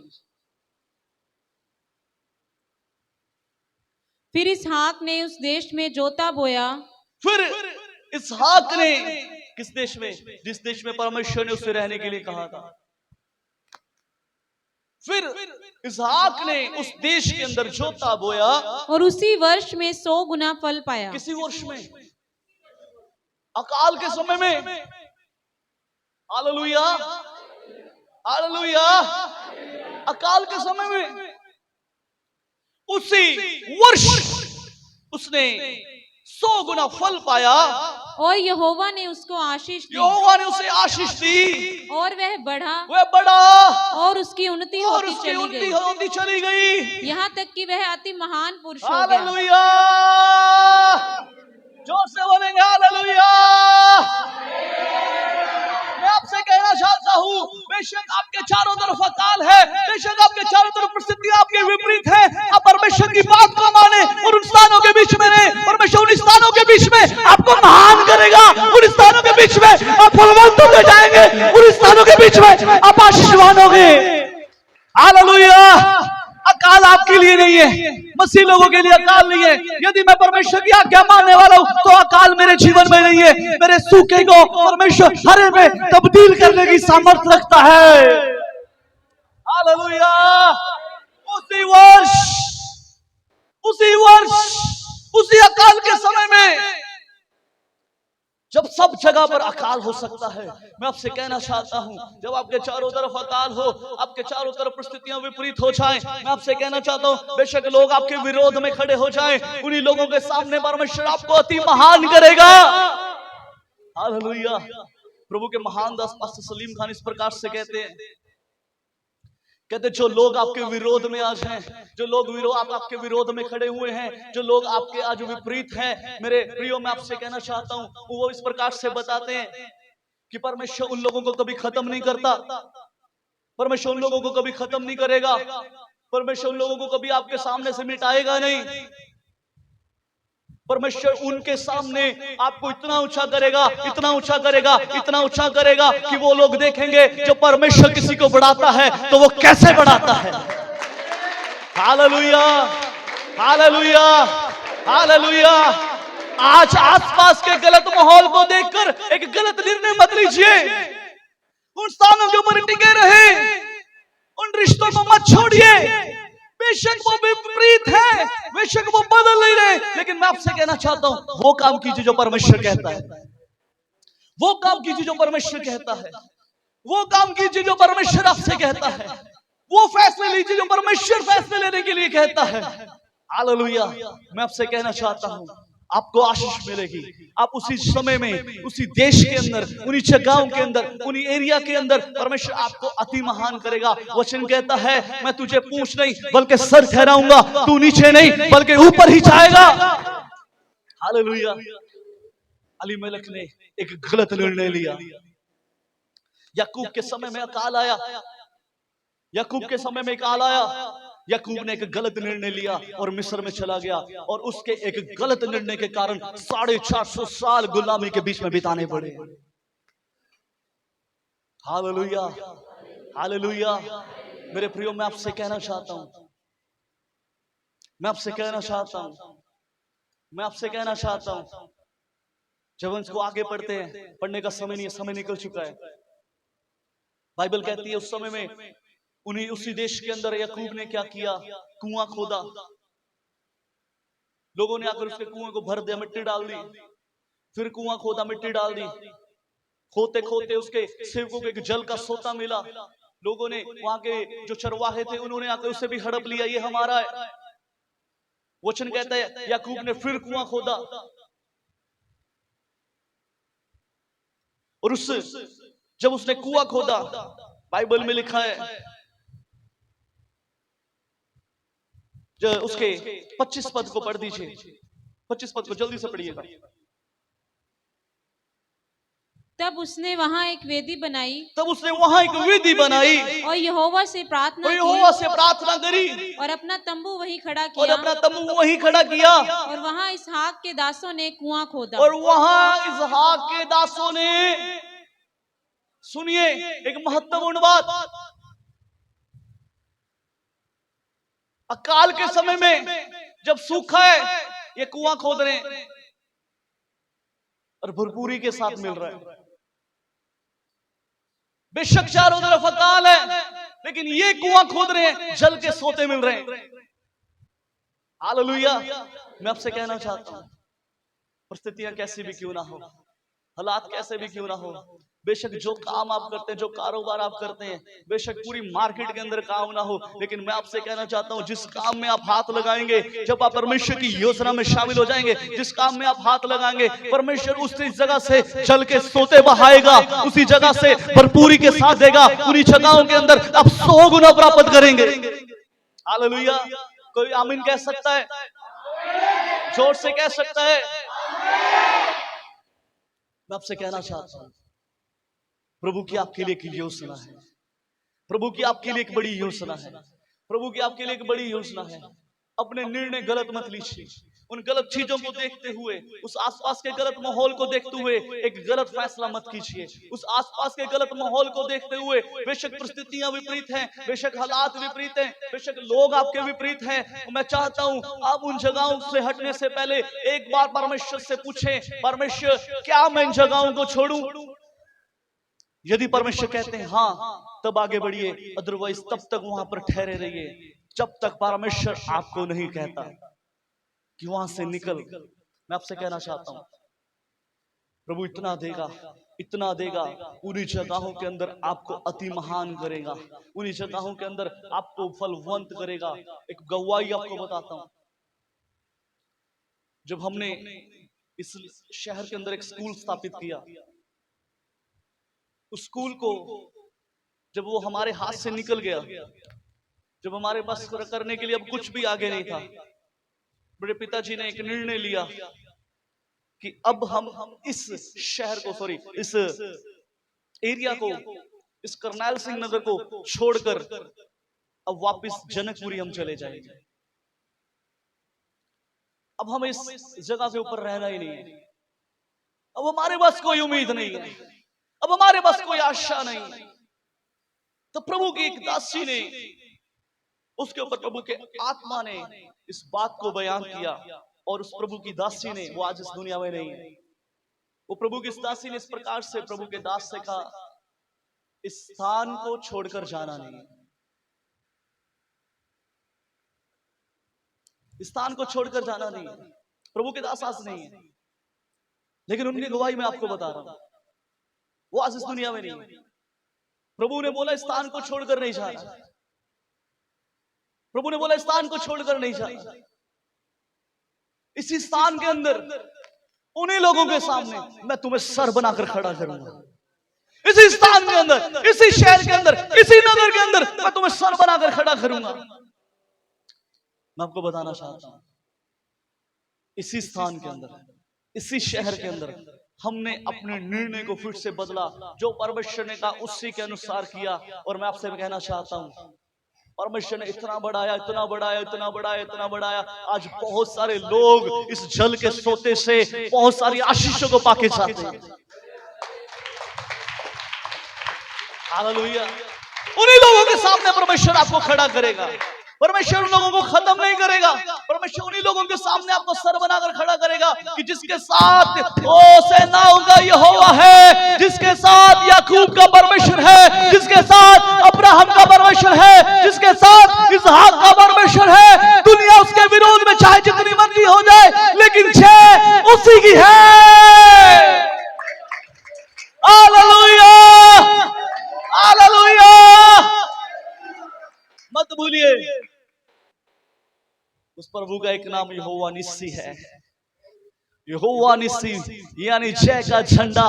फिर इसहाक ने उस देश में जोता बोया। फिर इसहाक ने किस देश में? जिस देश में परमेश्वर ने उसे रहने के लिए कहा था। फिर इसहाक ने उस देश के अंदर जोता बोया और उसी वर्ष में 100 गुना फल पाया। किसी वर्ष में? अकाल के समय में। Hallelujah, hallelujah. अकाल के समय में उसी वर्ष उसने 100 गुना फल पाया और यहोवा ने उसको आशीष दी। यहोवा ने उसे आशीष दी और वह बढ़ा और उसकी उन्नति होती चली गई, यहाँ तक कि वह अति महान पुरुष हो गया। हालेलुया, जोर से बोलेंगे हालेलुया। मैं आपसे कहना चाहता हूँ, बेशक आपके चारों तरफ अकाल है, बेशक आपके चारों तरफ परिस्थितियां आपके विपरीत है, आप परमेश्वर की बात को माने और उन स्थानों के बीच में रहे। परमेश्वर उन स्थानों के बीच में आपको महान करेगा, उन स्थानों के बीच में आप फलवंत होकर जाएंगे, उन स्थानों के बीच में आप आशीषवान होंगे। हालेलुया। अकाल आपके लिए नहीं है, मसीह लोगों के लिए अकाल नहीं है। यदि मैं परमेश्वर की आज्ञा मानने वाला हूं तो अकाल मेरे जीवन में नहीं है। मेरे सूखे को परमेश्वर हरे में तब्दील करने की सामर्थ्य रखता है। हालेलुया। उसी वर्ष उसी अकाल के समय में जब सब जगह पर अकाल हो सकता है, मैं आपसे कहना चाहता हूं, जब आपके चारों तरफ अकाल हो, आपके चारों तरफ परिस्थितियां विपरीत हो जाएं, मैं आपसे कहना चाहता हूं, बेशक लोग आपके विरोध में खड़े हो जाएं, उन्हीं लोगों के सामने परमेश्वर आपको अति महान करेगा। हालेलुया। प्रभु के महान दास पास्टर सलीम खान इस प्रकार से कहते जो लोग आपके विरोध में आज हैं, जो लोग आपके विरोध में खड़े हुए हैं, जो लोग आपके आज विपरीत हैं, मेरे प्रियो मैं आपसे कहना चाहता हूं, वो इस प्रकार से बताते हैं कि परमेश्वर उन लोगों को कभी खत्म नहीं करता, परमेश्वर उन लोगों को कभी खत्म नहीं करेगा, परमेश्वर उन लोगों को कभी आपके सामने से मिटाएगा नहीं। परमेश्वर उनके सामने आपको इतना ऊंचा करेगा, इतना ऊंचा करेगा, इतना ऊंचा करेगा कि वो लोग देखेंगे जो परमेश्वर किसी को बढ़ाता है तो वो कैसे बढ़ाता है। Hallelujah, hallelujah, hallelujah. आज आसपास के गलत माहौल को देखकर एक गलत निर्णय मत लीजिए, उन स्थानों के ऊपर टिके रहे, उन रिश्तों को मत छोड़िए। बेशक वो विपरीत है, बेशक वो बदल नहीं रहे, लेकिन मैं आपसे कहना चाहता हूं, वो काम कीजिए जो परमेश्वर कहता है, वो काम कीजिए जो परमेश्वर कहता है, वो काम कीजिए जो परमेश्वर आपसे कहता है, वो फैसले लीजिए जो परमेश्वर फैसले लेने के लिए कहता है। हालेलुया। मैं आपसे कहना चाहता हूं, आपको आशीष मिलेगी। आप उसी समय में, उसी देश के अंदर, उन्हीं जगहों के अंदर, उन्हीं एरिया के अंदर परमेश्वर आपको अति महान करेगा। वचन कहता है, मैं तुझे पूंछ नहीं बल्कि सर ठहराऊंगा, तू नीचे नहीं बल्कि ऊपर ही जाएगा। हालेलुया। अलीमेलेक ने एक गलत निर्णय लिया, याकूब के समय में अकाल आया, याकूब के समय में अकाल आया। याकूब ने एक गलत निर्णय लिया और मिस्र में चला गया, और उसके एक गलत निर्णय के कारण 450 साल गुलामी के बीच में बिताने पड़े। Hallelujah, hallelujah. मेरे प्रियो, मैं आपसे कहना चाहता हूं, मैं आपसे कहना चाहता हूं, मैं आपसे कहना चाहता हूं, जब हम इसको आगे पढ़ते हैं, पढ़ने का समय नहीं है, समय निकल चुका है। बाइबल कहती है उस समय में उन्हीं उसी देश के अंदर याकूब ने क्या किया, कुआं खोदा। लोगों ने आकर उसके कुएं को भर दिया, मिट्टी डाल दी, फिर कुआं खोदा, मिट्टी डाल दी। खोते खोते उसके सेवकों को एक जल का सोता मिला। लोगों ने, वहां के जो चरवाहे थे, उन्होंने आकर उससे भी हड़प लिया, ये हमारा है। वचन कहता है याकूब ने फिर कुआं खोदा, और उससे जब उसने कुआं खोदा, बाइबल में लिखा है, जो उसके 25 पद को पढ़ दीजिए, 25 पद को जल्दी से पढ़िएगा। तब उसने वहां एक वेदी बनाई, तब उसने वहां एक वेदी बनाई और यहोवा से प्रार्थना और यहोवा से प्रार्थना करी, और अपना तंबू वहीं खड़ा और किया, अपना तंबू वहीं खड़ा किया। और वहां इसहाक के दासों ने कुआं खोदा। और वहां इसहाक के दासों ने, सुनिए एक महत्वपूर्ण बात, अकाल के समय में जब सूखा है, ये कुआं खोद रहे हैं और भरपूरी के साथ मिल रहा है। बेशक चारों तरफ अकाल है, लेकिन ये कुआं खोद रहे हैं, जल के सोते मिल रहे हैं। हालेलुया। मैं आपसे कहना चाहता हूं, परिस्थितियां कैसी भी क्यों ना हो, हालात कैसे भी क्यों ना हो, बेशक जो काम आप करते हैं, जो कारोबार आप करते हैं, बेशक पूरी मार्केट के अंदर काम ना हो, लेकिन मैं आपसे कहना चाहता हूं, जिस काम में आप हाथ लगाएंगे, जब आप परमेश्वर की योजना में शामिल हो जाएंगे, जिस काम में आप हाथ लगाएंगे, परमेश्वर उसी जगह से चल के सोते बहाएगा, उसी जगह से भरपूरी के साथ देगा। उन्हीं जगहों के अंदर आप 100 गुना प्राप्त करेंगे। हालेलुया। कोई आमीन कह सकता है? जोर से कह सकता है? मैं आपसे कहना चाहता हूं, प्रभु की आपके लिए एक योजना है, प्रभु की आपके लिए एक बड़ी योजना है, प्रभु की आपके लिए एक बड़ी योजना है। अपने निर्णय गलत मत लीजिए। उन गलत चीजों को देखते हुए, उस आसपास के गलत माहौल को देखते हुए एक गलत फैसला मत कीजिए। उस आसपास के गलत माहौल को देखते हुए, बेशक परिस्थितियां विपरीत हैं, बेशक हालात विपरीत हैं, बेशक लोग आपके विपरीत हैं, मैं चाहता हूं आप उन जगहों से हटने से पहले एक बार परमेश्वर से पूछें, परमेश्वर क्या मैं इन जगहों को छोड़ूं? यदि परमेश्वर कहते हैं हाँ, तब आगे बढ़िए, अदरवाइज तब तक वहां पर ठहरे रहिए जब तक परमेश्वर आपको नहीं कहता कि वहां से निकल। मैं आपसे कहना चाहता हूं, प्रभु इतना देगा, इतना देगा, उन्हीं जगहों के अंदर आपको अति महान करेगा, उन्हीं जगहों के अंदर आपको फलवंत करेगा। एक गवाही आपको बताता हूं, जब हमने इस शहर के अंदर एक स्कूल स्थापित किया, उस स्कूल को जब वो हमारे हाथ से निकल गया, जब हमारे पास करने के लिए अब कुछ भी आगे नहीं था, मेरे पिताजी ने एक निर्णय लिया कि अब हम इस शहर को, सॉरी इस एरिया को, इस करनैल सिंह नगर को छोड़कर अब वापस जनकपुरी हम चले जाएंगे। अब हमें इस जगह के ऊपर रहना ही नहीं है, अब हमारे पास कोई उम्मीद नहीं है, अब हमारे पास कोई आशा नहीं। तो प्रभु की एक दासी ने, उसके ऊपर प्रभु के आत्मा ने इस बात को बयान किया, और उस प्रभु की दासी ने, वो आज इस दुनिया में नहीं है, वो प्रभु की दासी ने इस प्रकार से प्रभु के दास से कहा, इस स्थान को छोड़कर जाना नहीं, इस स्थान को छोड़कर जाना नहीं। प्रभु के दास आज नहीं है, लेकिन उनकी गवाही मैं आपको बता रहा हूं, वो आज इस दुनिया में नहीं है। प्रभु ने बोला इस स्थान को छोड़कर नहीं जाना, प्रभु ने बोला इस स्थान को छोड़कर नहीं जाना। इसी स्थान के अंदर उन्हीं लोगों के सामने मैं तुम्हें सर बनाकर खड़ा करूंगा, इसी स्थान के अंदर, इसी शहर के अंदर, इसी नगर के अंदर मैं तुम्हें सर बनाकर खड़ा करूंगा। मैं आपको बताना चाहता हूं, इसी स्थान के अंदर, इसी शहर के अंदर हमने अपने निर्णय को फिर से बदला, जो परमेश्वर ने कहा उसी के अनुसार किया। और मैं आपसे भी कहना चाहता हूं, परमेश्वर ने इतना बढ़ाया, इतना बढ़ाया, इतना बढ़ाया, इतना बढ़ाया। आज बहुत सारे लोग इस जल के सोते से बहुत सारी आशीषों को पाके जाते हैं। हालेलुया। उन्हीं लोगों के सामने परमेश्वर आपको खड़ा करेगा। परमेश्वर उन लोगों को खत्म नहीं करेगा। परमेश्वर उन्हीं लोगों के सामने आपको सर बनाकर खड़ा करेगा कि जिसके साथ ओ सेनाओं का यहोवा है, जिसके साथ याकूब का परमेश्वर है, जिसके साथ अब्राहम का परमेश्वर है, जिसके साथ इसहाक का परमेश्वर है। दुनिया उसके विरोध में चाहे जितनी मर्जी हो जाए, लेकिन जय उसी की है। Hallelujah, hallelujah. मत भूलिए, उस प्रभु का एक नाम यहोवा निस्सी है। यहोवा निस्सी यानी जय का झंडा।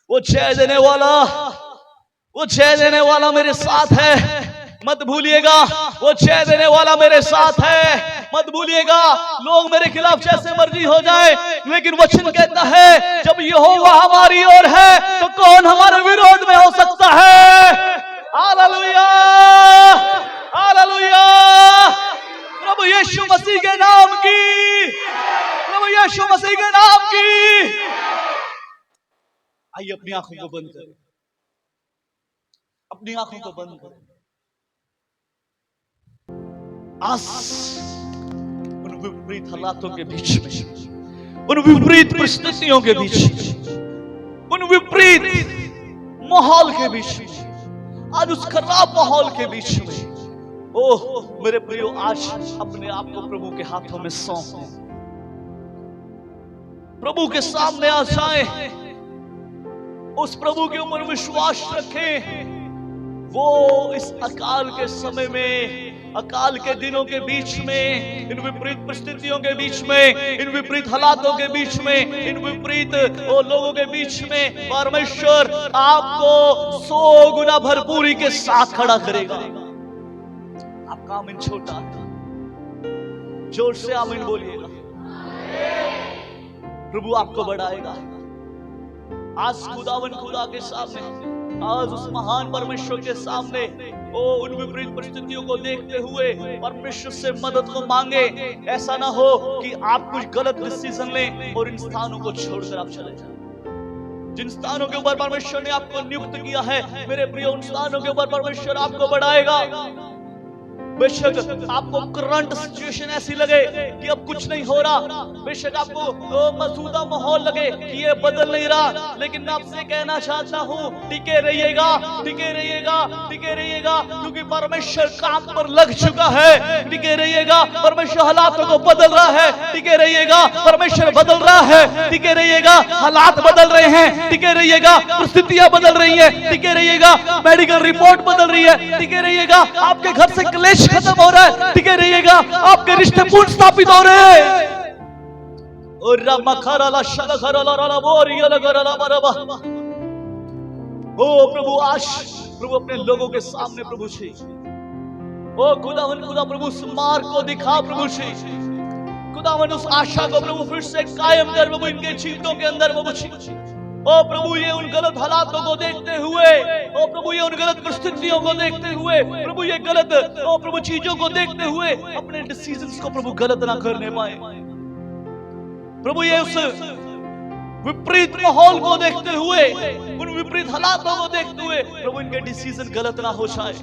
वो जय देने वाला, वो जय देने वाला मेरे साथ है। मत भूलिएगा, वो जय देने वाला मेरे साथ है। मत भूलिएगा, लोग मेरे खिलाफ जैसे मर्जी हो जाए, लेकिन वचन कहता है जब यहोवा हमारी ओर है तो कौन हमारे विरोध में हो सकता है। Hallelujah, hallelujah. प्रभु यीशु मसीह के नाम की, प्रभु यीशु मसीह के नाम की। आइए अपनी आंखों को बंद करें, अपनी आंखों को बंद करें। आज उन विपरीत हालातों के बीच में, उन विपरीत परिस्थितियों के बीच में, उन विपरीत माहौल के बीच में, आज उस खराब माहौल के बीच में, ओह मेरे प्रियो, आज अपने आप को प्रभु के हाथों में सौंप दें। प्रभु के सामने आ जाएं, उस प्रभु के ऊपर विश्वास रखें। वो इस अकाल के समय में, अकाल के दिनों के बीच में, इन विपरीत परिस्थितियों के बीच में, इन विपरीत हालातों के बीच में, इन विपरीत लोगों के बीच में परमेश्वर आपको 100 गुना भरपूरी के साथ खड़ा करेगा। आपका आमीन छोटा, जोर से आमीन बोलिएगा। प्रभु आपको बढ़ाएगा। आज खुदावन खुदा के सामने, आज उस महान परमेश्वर के सामने ओ उन विपरीत परिस्थितियों को देखते हुए परमेश्वर से मदद को मांगे। ऐसा ना हो कि आप कुछ गलत डिसीजन लें और इन स्थानों को छोड़कर आप चले जाएं। जिन स्थानों के ऊपर परमेश्वर ने आपको नियुक्त किया है मेरे प्रिय, उन स्थानों के ऊपर परमेश्वर आपको बढ़ाएगा। बेशक आपको करंट सिचुएशन ऐसी लगे कि अब कुछ नहीं हो रहा, बेशक आपको मौजूदा माहौल लगे कि ये बदल नहीं रहा, लेकिन मैं आपसे कहना चाहता हूँ टिके रहिएगा, टिके रहिएगा, टिके रहिएगा, क्योंकि परमेश्वर काम पर लग चुका है। टिके रहिएगा, परमेश्वर हालातों को बदल रहा है। टिके रहिएगा, परमेश्वर बदल रहा है। टिके रहिएगा, हालात बदल रहे हैं। टिके रहिएगा, परिस्थितियां बदल रही है। टिके रहिएगा, मेडिकल रिपोर्ट बदल रही है। टिके रहिएगा, आपके घर से क्लेश खत्म हो रहा है। टिके रहिएगा, आपके रिश्ते पुनः स्थापित हो रहे हैं। ओ प्रभु, आज प्रभु अपने लोगों के सामने प्रभु जी, ओ खुदावन खुदा प्रभु उस मार्ग को दिखा प्रभु जी, खुदावन उस आशा को प्रभु फिर से कायम कर प्रभु इनके जीवितों के अंदर प्रभु जी। ओ प्रभु, ये उन गलत हालातों को देखते हुए, ओ प्रभु ये उन गलत परिस्थितियों को देखते हुए, प्रभु ये गलत ओ प्रभु चीजों को देखते हुए अपने डिसीजंस को प्रभु गलत ना करने पाए। प्रभु ये उस विपरीत माहौल को देखते हुए, उन विपरीत हालातों को देखते हुए प्रभु इनके डिसीजन गलत ना हो जाए।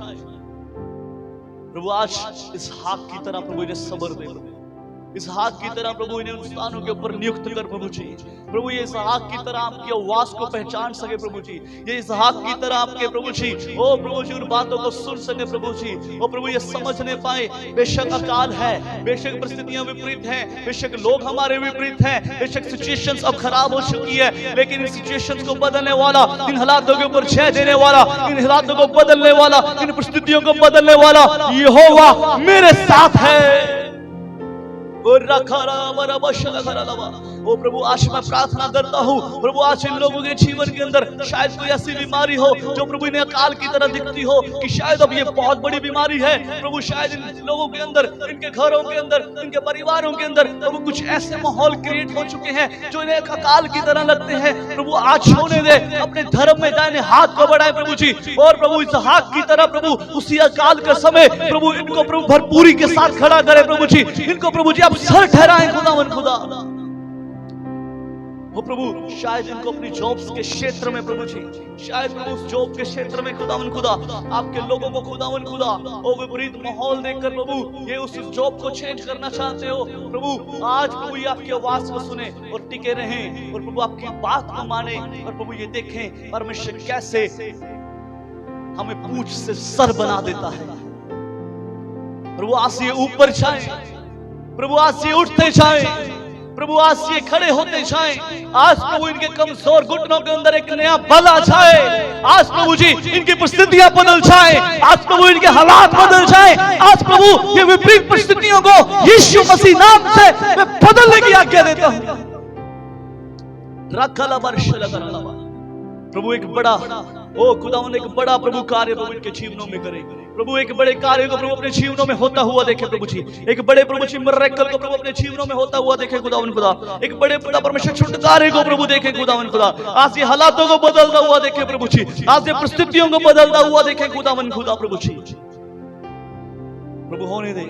प्रभु आज इसहाक की तरह प्रभु इन्हें सब्र दे, इसहाक की तरह प्रभु इन्हें उन स्थानों के ऊपर नियुक्त कर प्रभु जी। प्रभु ये इसहाक की तरह आपकी आवाज को पहचान सके प्रभु जी। ये इसहाक की तरह आपके प्रभु जी ओ प्रभु जी उन बातों को सुन सके प्रभु जी। ओ प्रभु ये समझने पाए बेशक अकाल है, बेशक परिस्थितियां विपरीत हैं, बेशक लोग हमारे विपरीत हैं, बेशक सिचुएशंस अब खराब हो चुकी है, लेकिन इन सिचुएशंस को बदलने वाला, इन हालातों के ऊपर जय देने वाला, इन हालातों को बदलने वाला, इन परिस्थितियों को बदलने वाला यहोवा मेरे साथ है। ओ प्रभु आज मैं प्रार्थना करता हूँ प्रभु आज इन लोगों के जीवन के अंदर शायद कोई ऐसी बीमारी हो जो प्रभु इन्हें अकाल की तरह दिखती हो कि शायद अब ये बहुत बड़ी बीमारी है प्रभु, शायद इन लोगों के अंदर, इनके घरों के अंदर, इनके परिवारों के अंदर प्रभु कुछ ऐसे माहौल क्रिएट हो चुके हैं जो इन्हें अकाल की तरह लगते हैं। प्रभु आज होने दे, अपने धर्म में दाहिने हाथ को बढ़ाए प्रभु जी, और प्रभु इस हाथ की तरह प्रभु उसी अकाल के समय प्रभु इनको प्रभु भरपूरी के साथ खड़ा करे प्रभु जी, इनको प्रभु जी आप सर ठहराएं खुदावन खुदा। वो प्रभु शायद इनको अपनी जॉब्स के क्षेत्र में प्रभु जी, शायद प्रभु उस जॉब के क्षेत्र में खुदावन खुदा आपके लोगों को खुदावन खुदा वो विपरीत माहौल देखकर प्रभु ये उस जॉब को चेंज करना चाहते हो प्रभु, आज प्रभु ये आपकी आवाज को सुने और टिके रहें और प्रभु आपकी बात को माने और प्रभु ये देखें परमेश्वर कैसे हमें पूंछ से सर बना देता है। प्रभु आज से ऊपर जाए, प्रभु आज से उठते जाए, प्रभु आज से खड़े होते जाए, आज प्रभु इनके कमजोर घुटनों के अंदर एक नया बल आ जाए, आज प्रभु जी इनकी परिस्थितियां बदल जाए, आज प्रभु इनके हालात बदल जाए, आज प्रभु ये विपरीत परिस्थितियों को यीशु मसीह नाम से मैं बदलने की आज्ञा देता हूं। प्रभु एक बड़ा ओ खुदावन एक बड़ा प्रभु कार्य प्रभु इनके जीवनों में करे, प्रभु एक बड़े कार्य को प्रभु अपने जीवनों में होता हुआ देखे प्रभु जी, एक बड़े प्रभु जी मिरेकल को प्रभु अपने जीवनों में होता हुआ देखे खुदावन खुदा, एक बड़े खुदा परमेश्वर छुटकारे को प्रभु देखे खुदावन खुदा, आज ये हालातों को बदलता हुआ देखे प्रभु जी, आज ये परिस्थितियों को बदलता हुआ देखे खुदावन खुदा प्रभु जी। प्रभु होने दे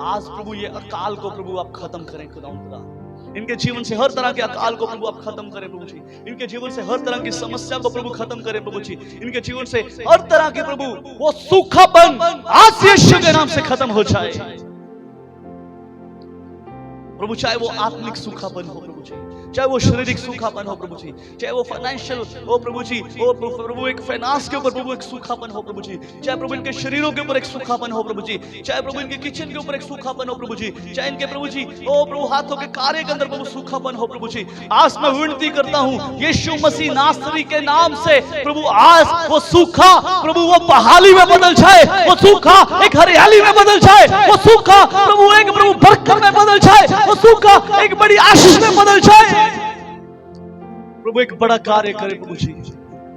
आज प्रभु ये अकाल को प्रभु आप खत्म करें खुदावन खुदा, इनके जीवन से हर तरह के अकाल को प्रभु आप खत्म करें प्रभु जी, इनके जीवन से हर तरह की समस्या को प्रभु खत्म करें प्रभु जी, इनके जीवन से हर तरह के प्रभु वो सूखापन आज यीशु के नाम से खत्म हो जाए प्रभु, चाहे वो आत्मिक सूखापन हो प्रभु जी, चाहे वो शारीरिक सूखापन हो प्रभु जी, चाहे वो फाइनेंशियल हो प्रभु जी, ओ प्रभु एक फाइनेंस के ऊपर प्रभु एक सूखापन हो प्रभु जी, चाहे प्रभु इनके शरीरों के ऊपर एक सूखापन हो प्रभु जी, चाहे प्रभु इनके किचन के ऊपर एक सूखापन हो प्रभु जी, चाहे इनके प्रभु जी ओ प्रभु हाथों के कार्य के अंदर प्रभु सूखापन हो प्रभु जी, आज मैं विनती करता हूं यीशु मसीह नासरी के नाम से प्रभु आज वो सूखा प्रभु वो बहाली में बदल जाए, वो सूखा एक हरियाली में बदल जाए, वो सूखा प्रभु एक प्रभु बरकत में बदल जाए, वो सूखा एक बड़ी आशीष में बदल जाए, प्रभु एक बड़ा कार्य करे प्रभु जी,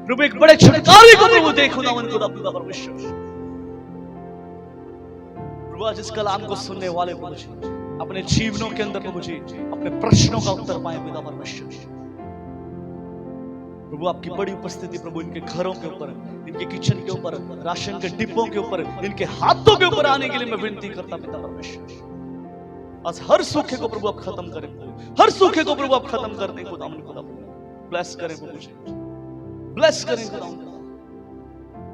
प्रभु एक बड़े छुटकारे को प्रभु देखो ना मन खुदा खुदा परमेश्वर, प्रभु आज इस कलाम को सुनने वाले प्रभु जी अपने जीवनों के अंदर प्रभु जी अपने प्रश्नों का उत्तर पाए पिता परमेश्वर, प्रभु आपकी बड़ी उपस्थिति प्रभु इनके घरों के ऊपर, इनके किचन के ऊपर, राशन के डिब्बों के ऊपर, इनके हाथों के ऊपर आने के लिए मैं विनती करता पिता परमेश्वर, आज हर सूखे को प्रभु आप खत्म करें, हर सूखे को प्रभु आप खत्म कर दें खुदा खुदा, ब्लेस करें प्रभु जी, ब्लेस करें खुदा,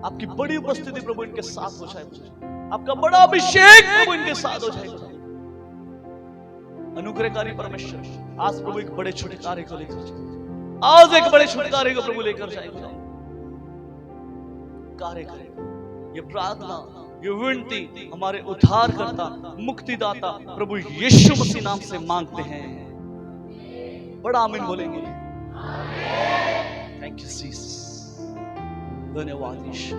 आपकी बड़ी उपस्थिति प्रभु इनके साथ हो जाए, आपका बड़ा अभिषेक प्रभु इनके साथ हो जाए, अनुग्रहकारी परमेश्वर आज प्रभु एक बड़े छुटकारे को लेकर जाए, आज एक बड़े छुटकारे को प्रभु लेकर जाए, कार्य करें ये प्रार्थना ये विनती हमारे उद्धारकर्ता मुक्तिदाता प्रभु यीशु मसीह नाम से मांगते हैं, बड़ा आमीन बोलेंगे। थैंक यू जीसस, धन्यवाद यीशु।